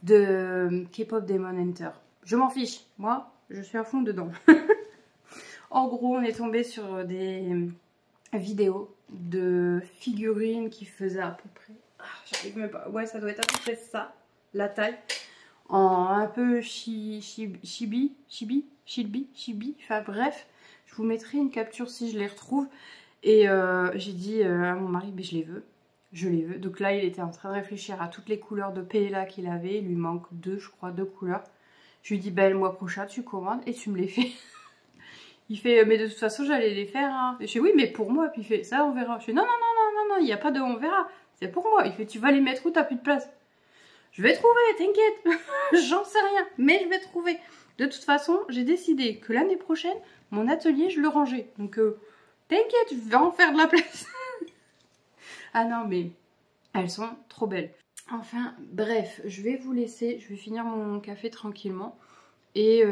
De K-pop Demon Hunter. Je m'en fiche. Moi, je suis à fond dedans. En gros, on est tombé sur des vidéos de figurines qui faisaient à peu près... Ah, j'arrive même pas. Ouais, ça doit être à peu près ça, la taille. En un peu chibi. Enfin bref, je vous mettrai une capture si je les retrouve. Et j'ai dit à mon mari, mais je les veux. Je les veux. Donc là, il était en train de réfléchir à toutes les couleurs de PLA qu'il avait. Il lui manque je crois, deux couleurs. Je lui dis, ben le mois prochain, tu commandes et tu me les fais. Il fait, mais de toute façon, j'allais les faire. Hein. Et je fais, oui, mais pour moi. Puis il fait, ça, on verra. Je fais, non, il n'y a pas de on verra. C'est pour moi. Il fait, tu vas les mettre où, t'as plus de place. Je vais trouver, t'inquiète. J'en sais rien, mais je vais trouver. De toute façon, j'ai décidé que l'année prochaine, mon atelier, je le rangeais. Donc, t'inquiète, je vais en faire de la place. Ah non, mais elles sont trop belles. Enfin, bref, je vais vous laisser. Je vais finir mon café tranquillement. Et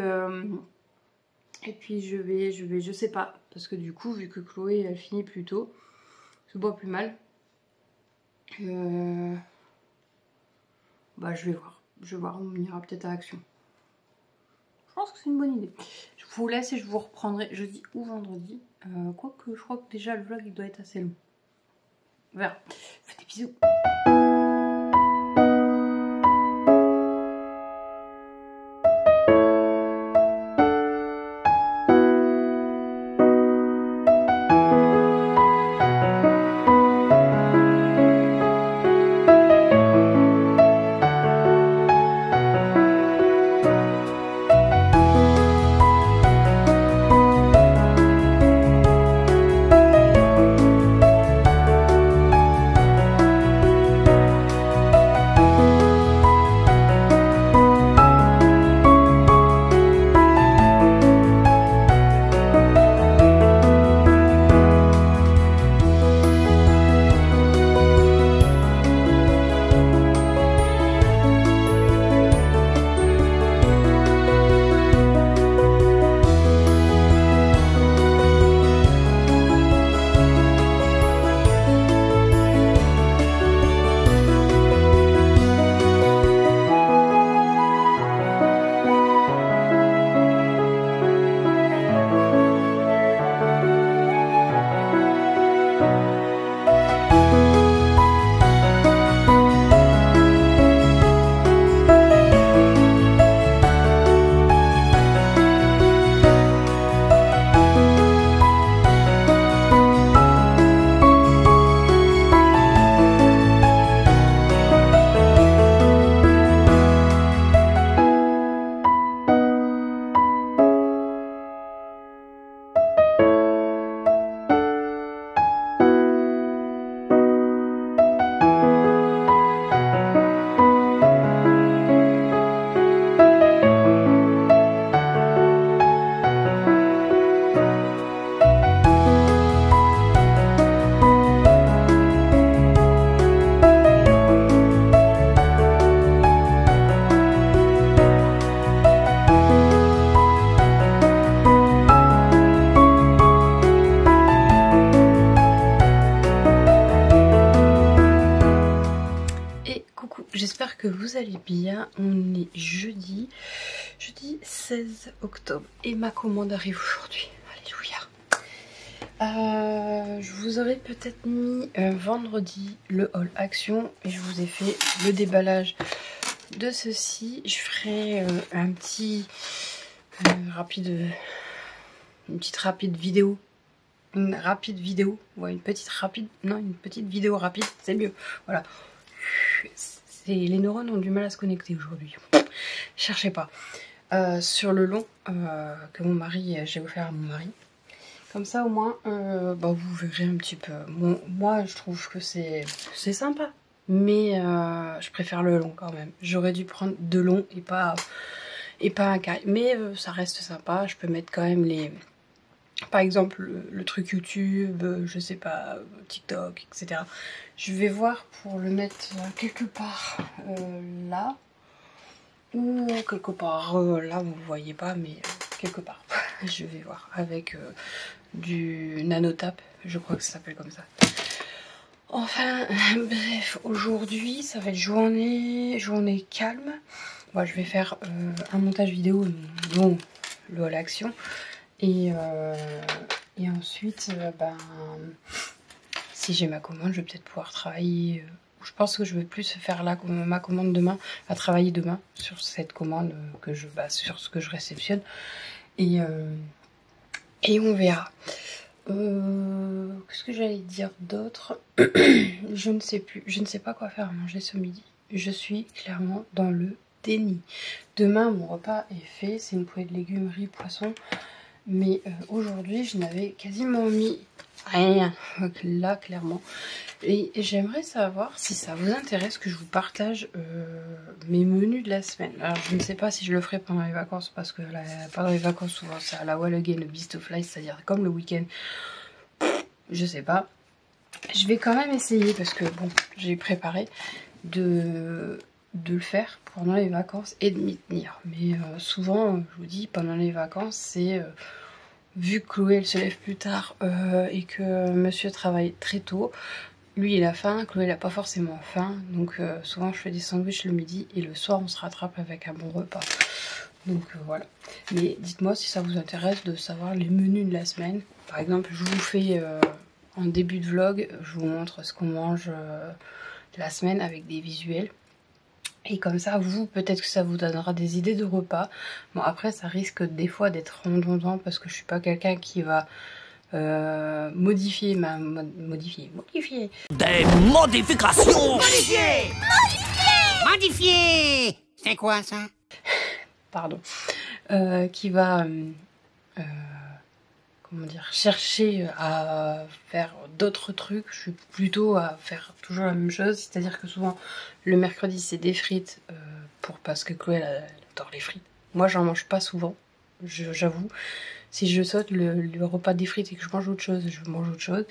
puis je sais pas, parce que du coup, vu que Chloé, elle finit plus tôt, je bois plus mal. Bah je vais voir, on ira peut-être à Action. Je pense que c'est une bonne idée. Je vous laisse et je vous reprendrai jeudi ou vendredi. Quoique, je crois que déjà le vlog, il doit être assez long. On verra. Faites des bisous. vous allez bien. On est jeudi 16 octobre et ma commande arrive aujourd'hui. Alléluia. Je vous aurais peut-être mis vendredi le haul action et je vous ai fait le déballage de ceci. Je ferai une petite rapide vidéo. Une petite vidéo rapide, c'est mieux. Voilà. Les neurones ont du mal à se connecter aujourd'hui. Cherchez pas. Sur le long que j'ai offert à mon mari. Comme ça au moins, vous verrez un petit peu. Bon, moi je trouve que c'est sympa. Mais je préfère le long quand même. J'aurais dû prendre de long et pas un carré. Mais ça reste sympa. Je peux mettre quand même par exemple le truc YouTube, je sais pas, TikTok, etc. Je vais voir pour le mettre quelque part là. Ou quelque part là, vous ne voyez pas, mais quelque part. Je vais voir avec du nanotap, je crois que ça s'appelle comme ça. Enfin, bref, aujourd'hui, ça va être journée calme. Bon, je vais faire un montage vidéo, dont le haul action. Et ensuite, si j'ai ma commande, je vais peut-être pouvoir travailler. Je pense que je vais plus faire ma commande demain, à travailler demain sur cette commande sur ce que je réceptionne. Et on verra. Qu'est-ce que j'allais dire d'autre? Je ne sais plus. Je ne sais pas quoi faire à manger ce midi. Je suis clairement dans le déni. Demain, mon repas est fait. C'est une poêlée de légumes, riz, poisson. Mais aujourd'hui, je n'avais quasiment mis rien. Là, clairement. Et j'aimerais savoir si ça vous intéresse que je vous partage mes menus de la semaine. Alors, je ne sais pas si je le ferai pendant les vacances, parce que pendant les vacances, souvent, c'est à la wall again, le beast of life, c'est-à-dire comme le week-end. Je sais pas. Je vais quand même essayer, parce que bon, j'ai préparé de le faire pendant les vacances et de m'y tenir. Mais souvent, je vous dis, pendant les vacances, c'est vu que Chloé elle se lève plus tard et que monsieur travaille très tôt, lui il a faim, Chloé elle a pas forcément faim, donc souvent je fais des sandwichs le midi et le soir on se rattrape avec un bon repas. Donc voilà. Mais dites-moi si ça vous intéresse de savoir les menus de la semaine. Par exemple, je vous fais en début de vlog, je vous montre ce qu'on mange la semaine avec des visuels. Et comme ça, vous, peut-être que ça vous donnera des idées de repas. Bon, après, ça risque des fois d'être redondant parce que je suis pas quelqu'un qui va modifier Modifier des modifications. Modifier. C'est quoi ça? Pardon. Qui va comment dire, chercher à faire d'autres trucs. Je suis plutôt à faire toujours la même chose, c'est-à-dire que souvent le mercredi c'est des frites parce que Chloé elle adore les frites. Moi j'en mange pas souvent, j'avoue. Si je saute le repas des frites et que je mange autre chose, je mange autre chose.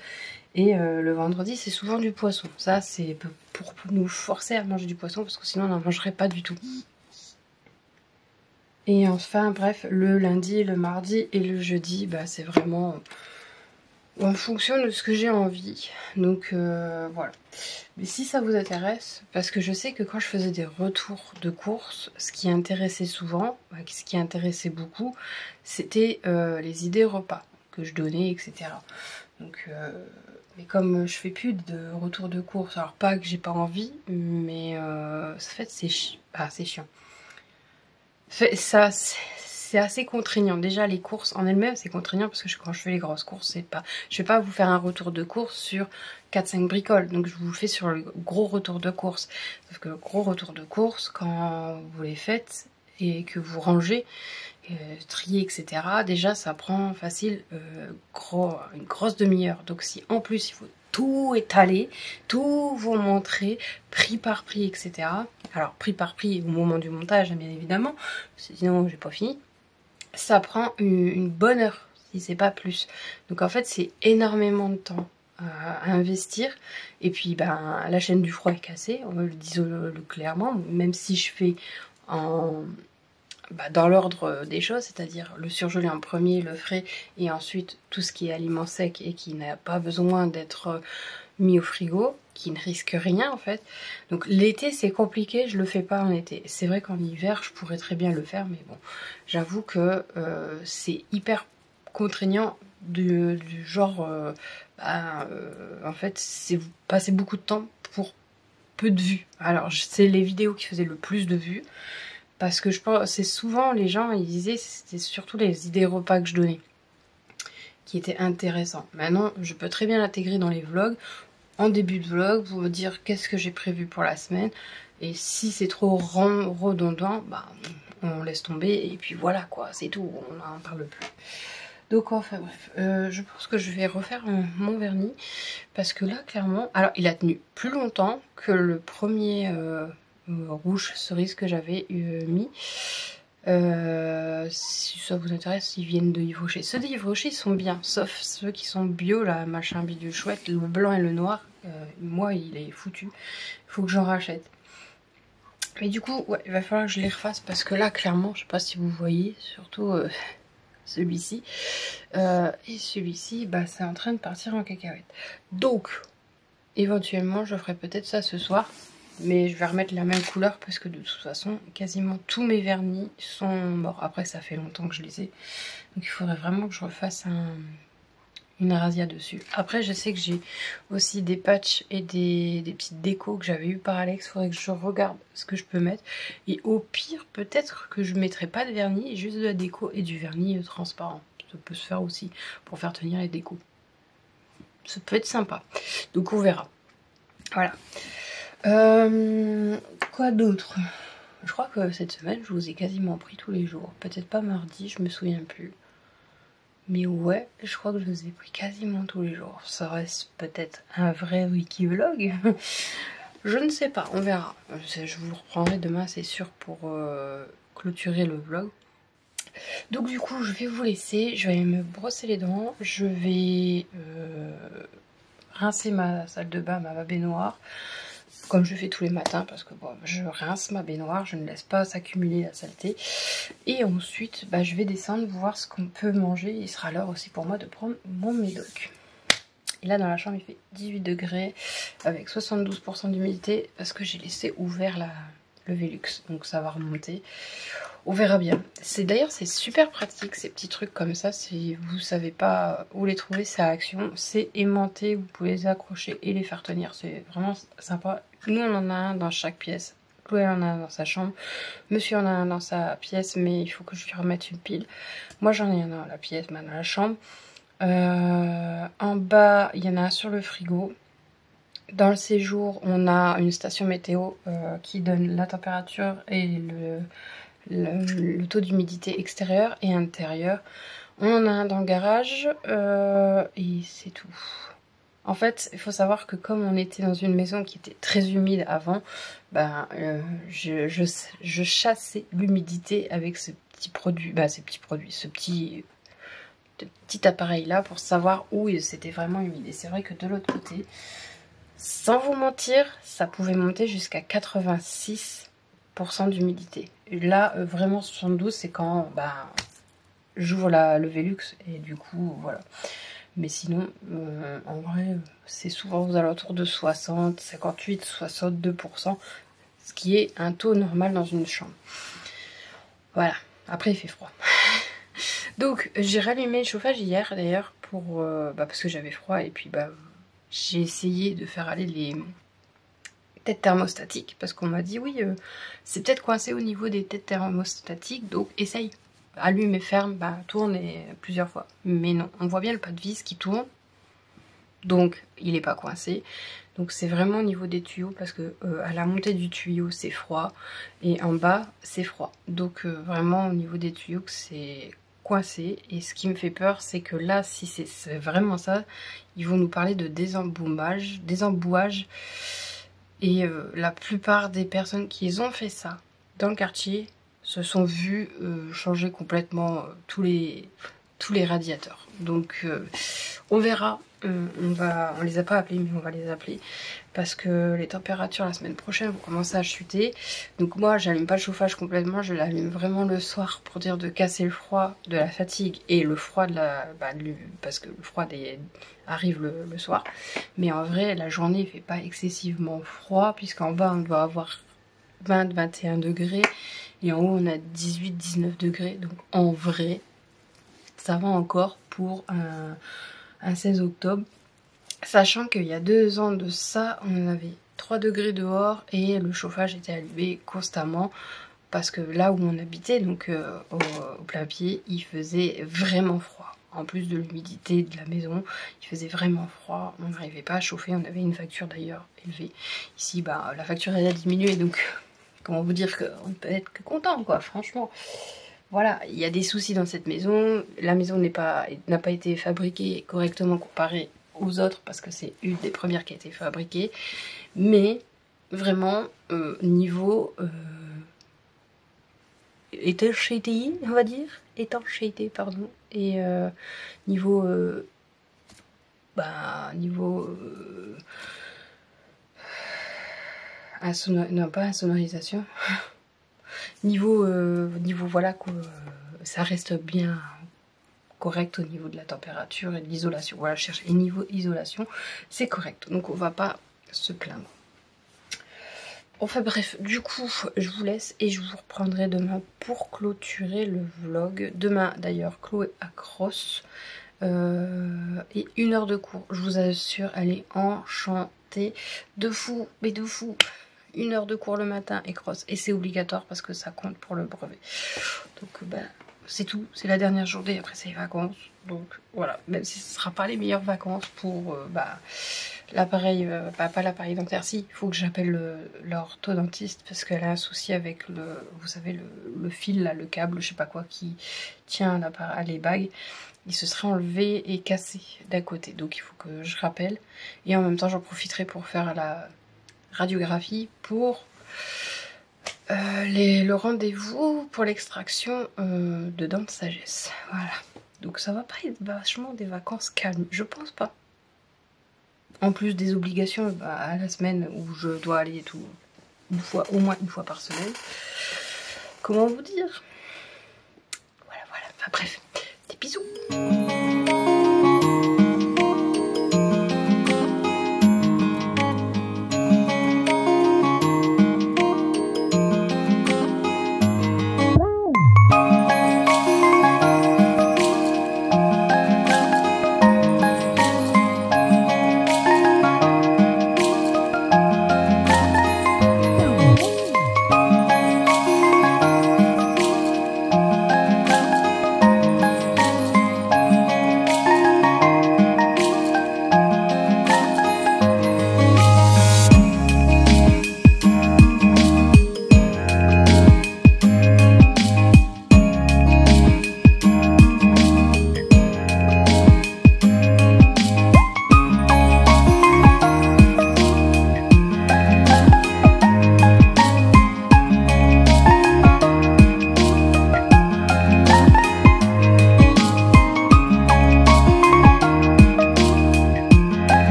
Et le vendredi c'est souvent du poisson. Ça c'est pour nous forcer à manger du poisson parce que sinon on n'en mangerait pas du tout. Et enfin, bref, le lundi, le mardi et le jeudi, c'est vraiment en fonction de ce que j'ai envie. Donc voilà. Mais si ça vous intéresse, parce que je sais que quand je faisais des retours de courses, ce qui intéressait souvent, ce qui intéressait beaucoup, c'était les idées repas que je donnais, etc. Donc, mais comme je fais plus de retours de courses, alors pas que j'ai pas envie, mais en fait c'est chiant. Ça, c'est assez contraignant. Déjà, les courses en elles-mêmes, c'est contraignant parce que quand je fais les grosses courses, je vais pas vous faire un retour de course sur 4-5 bricoles. Donc, je vous fais sur le gros retour de course. Sauf que le gros retour de course, quand vous les faites et que vous rangez, trier, etc., déjà, ça prend facile une grosse demi-heure. Donc, si en plus, il faut tout étaler, tout vous montrer, prix par prix, etc. Alors, prix par prix au moment du montage, bien évidemment, sinon j'ai pas fini. Ça prend une bonne heure, si c'est pas plus. Donc en fait, c'est énormément de temps à investir. Et puis, la chaîne du froid est cassée, on le dit clairement, même si je fais dans l'ordre des choses, c'est-à-dire le surgelé en premier, le frais, et ensuite tout ce qui est aliment sec et qui n'a pas besoin d'être mis au frigo, qui ne risque rien en fait. Donc l'été c'est compliqué, je le fais pas en été. C'est vrai qu'en hiver je pourrais très bien le faire, mais bon, j'avoue que c'est hyper contraignant du genre, en fait c'est vous passez beaucoup de temps pour peu de vues. Alors c'est les vidéos qui faisaient le plus de vues, parce que je pense c'est souvent les gens ils disaient c'était surtout les idées repas que je donnais qui étaient intéressants. Maintenant je peux très bien l'intégrer dans les vlogs, en début de vlog pour vous dire qu'est-ce que j'ai prévu pour la semaine, et si c'est trop redondant, bah on laisse tomber et puis voilà quoi, c'est tout, on n'en parle plus. Donc enfin bref, je pense que je vais refaire mon vernis, parce que là clairement, alors il a tenu plus longtemps que le premier rouge cerise que j'avais mis. Si ça vous intéresse, ils viennent de Yves Rocher. Ceux de Yves Rocher ils sont bien, sauf ceux qui sont bio là, machin bidule chouette, le blanc et le noir, moi il est foutu, il faut que j'en rachète. Mais du coup ouais, il va falloir que je les refasse, parce que là clairement, je sais pas si vous voyez, surtout celui-ci et celui-ci, bah c'est en train de partir en cacahuète. Donc éventuellement je ferai peut-être ça ce soir, mais je vais remettre la même couleur parce que de toute façon quasiment tous mes vernis sont morts. Après ça fait longtemps que je les ai, donc il faudrait vraiment que je refasse une razzia dessus. Après je sais que j'ai aussi des patchs et des petites décos que j'avais eu par Alex, il faudrait que je regarde ce que je peux mettre, et au pire peut-être que je mettrai pas de vernis, juste de la déco et du vernis transparent. Ça peut se faire aussi pour faire tenir les décos, ça peut être sympa, donc on verra. Voilà. Quoi d'autre? Je crois que cette semaine je vous ai quasiment pris tous les jours, peut-être pas mardi, je me souviens plus. Mais ouais, je crois que je vous ai pris quasiment tous les jours. Ça reste peut-être un vrai wiki vlog. Je ne sais pas, on verra. Je vous reprendrai demain, c'est sûr, pour clôturer le vlog. Donc du coup, je vais vous laisser. Je vais aller me brosser les dents. Je vais rincer ma salle de bain, ma baignoire, comme je fais tous les matins, parce que bon, je rince ma baignoire, je ne laisse pas s'accumuler la saleté. Et ensuite, bah, je vais descendre voir ce qu'on peut manger. Il sera l'heure aussi pour moi de prendre mon médoc. Et là, dans la chambre, il fait 18 degrés avec 72% d'humidité, parce que j'ai laissé ouvert le Velux, donc ça va remonter. On verra bien. D'ailleurs, c'est super pratique ces petits trucs comme ça. Si vous savez pas où les trouver, c'est à Action. C'est aimanté, vous pouvez les accrocher et les faire tenir. C'est vraiment sympa. Nous, on en a un dans chaque pièce. Chloé en a un dans sa chambre. Monsieur en a un dans sa pièce, mais il faut que je lui remette une pile. Moi, j'en ai un dans la pièce, dans la chambre. En bas, il y en a un sur le frigo. Dans le séjour, on a une station météo qui donne la température et le taux d'humidité extérieur et intérieur. On en a un dans le garage et c'est tout. En fait, il faut savoir que comme on était dans une maison qui était très humide avant, ben, je chassais l'humidité avec ce petit appareil là pour savoir où c'était vraiment humide. Et c'est vrai que de l'autre côté, sans vous mentir, ça pouvait monter jusqu'à 86% d'humidité. Là, vraiment 72, c'est quand j'ouvre le Velux et du coup, voilà. Mais sinon, en vrai, c'est souvent aux alentours de 60, 58, 62%, ce qui est un taux normal dans une chambre. Voilà, après il fait froid. Donc, j'ai rallumé le chauffage hier, d'ailleurs, pour parce que j'avais froid, et puis j'ai essayé de faire aller les têtes thermostatiques, parce qu'on m'a dit, oui, c'est peut-être coincé au niveau des têtes thermostatiques, donc essaye. Allume et ferme, tourne plusieurs fois. Mais non, on voit bien le pas de vis qui tourne, donc il n'est pas coincé. Donc c'est vraiment au niveau des tuyaux, parce que à la montée du tuyau c'est froid et en bas c'est froid. Donc vraiment au niveau des tuyaux c'est coincé. Et ce qui me fait peur, c'est que là, si c'est vraiment ça, ils vont nous parler de désembouage. Et la plupart des personnes qui ont fait ça dans le quartier se sont vues changer complètement tous les tous les radiateurs. Donc on verra. On les a pas appelés, mais on va les appeler parce que les températures la semaine prochaine vont commencer à chuter. Donc moi j'allume pas le chauffage complètement, je l'allume vraiment le soir pour dire de casser le froid de la fatigue et le froid de la... parce que le froid arrive le soir. Mais en vrai la journée il fait pas excessivement froid puisqu'en bas on doit avoir 20-21 degrés et en haut on a 18-19 degrés. Donc en vrai ça va encore pour un 16 octobre. Sachant qu'il y a 2 ans de ça, on avait 3 degrés dehors et le chauffage était allumé constamment parce que là où on habitait, donc au plein pied, il faisait vraiment froid. En plus de l'humidité de la maison, il faisait vraiment froid, on n'arrivait pas à chauffer, on avait une facture d'ailleurs élevée. Ici, la facture elle a diminué, donc comment vous dire qu'on ne peut être que content quoi, franchement. Voilà, il y a des soucis dans cette maison. La maison n'a pas été fabriquée correctement comparée aux autres parce que c'est une des premières qui a été fabriquée. Mais vraiment, niveau étanchéité, on va dire. Étanchéité, pardon. Et niveau... non, pas insonorisation. Niveau voilà quoi, ça reste bien correct au niveau de la température et de l'isolation. Voilà, je cherche. Et niveau isolation, c'est correct. Donc on va pas se plaindre. Enfin bref, du coup, je vous laisse et je vous reprendrai demain pour clôturer le vlog. Demain d'ailleurs, Chloé à Cross. Et 1 heure de cours. Je vous assure, elle est enchantée. De fou, mais de fou. 1 heure de cours le matin et cross. Et c'est obligatoire parce que ça compte pour le brevet. Donc c'est tout. C'est la dernière journée. Après c'est les vacances. Donc voilà. Même si ce ne sera pas les meilleures vacances pour l'appareil. Pas l'appareil dentaire. Si, il faut que j'appelle l'orthodontiste parce qu'elle a un souci avec vous savez, le fil là, le câble, je sais pas quoi, qui tient à les bagues. Il se serait enlevé et cassé d'un côté. Donc il faut que je rappelle. Et en même temps j'en profiterai pour faire la radiographie pour le rendez-vous pour l'extraction de dents de sagesse. Voilà. Donc ça va pas être vachement des vacances calmes, je pense pas. En plus des obligations à la semaine où je dois aller au moins une fois par semaine. Comment vous dire? Voilà. Enfin bref, des bisous.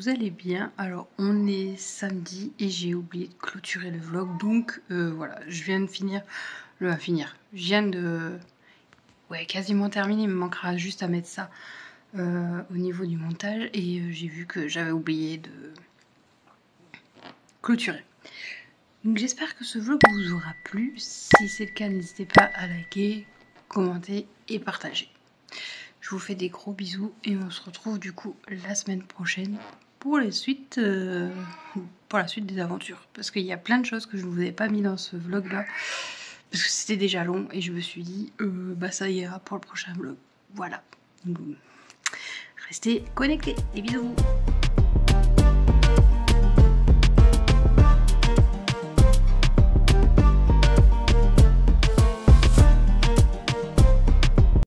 vous allez bien. Alors on est samedi et j'ai oublié de clôturer le vlog, donc voilà, je viens de finir, je viens de quasiment terminer, il me manquera juste à mettre ça au niveau du montage et j'ai vu que j'avais oublié de clôturer. Donc j'espère que ce vlog vous aura plu. Si c'est le cas, n'hésitez pas à liker, commenter et partager. Je vous fais des gros bisous et on se retrouve du coup la semaine prochaine pour la suite des aventures. Parce qu'il y a plein de choses que je ne vous ai pas mis dans ce vlog là. Parce que c'était déjà long et je me suis dit bah ça ira pour le prochain vlog. Voilà. Donc, restez connectés. Des bisous.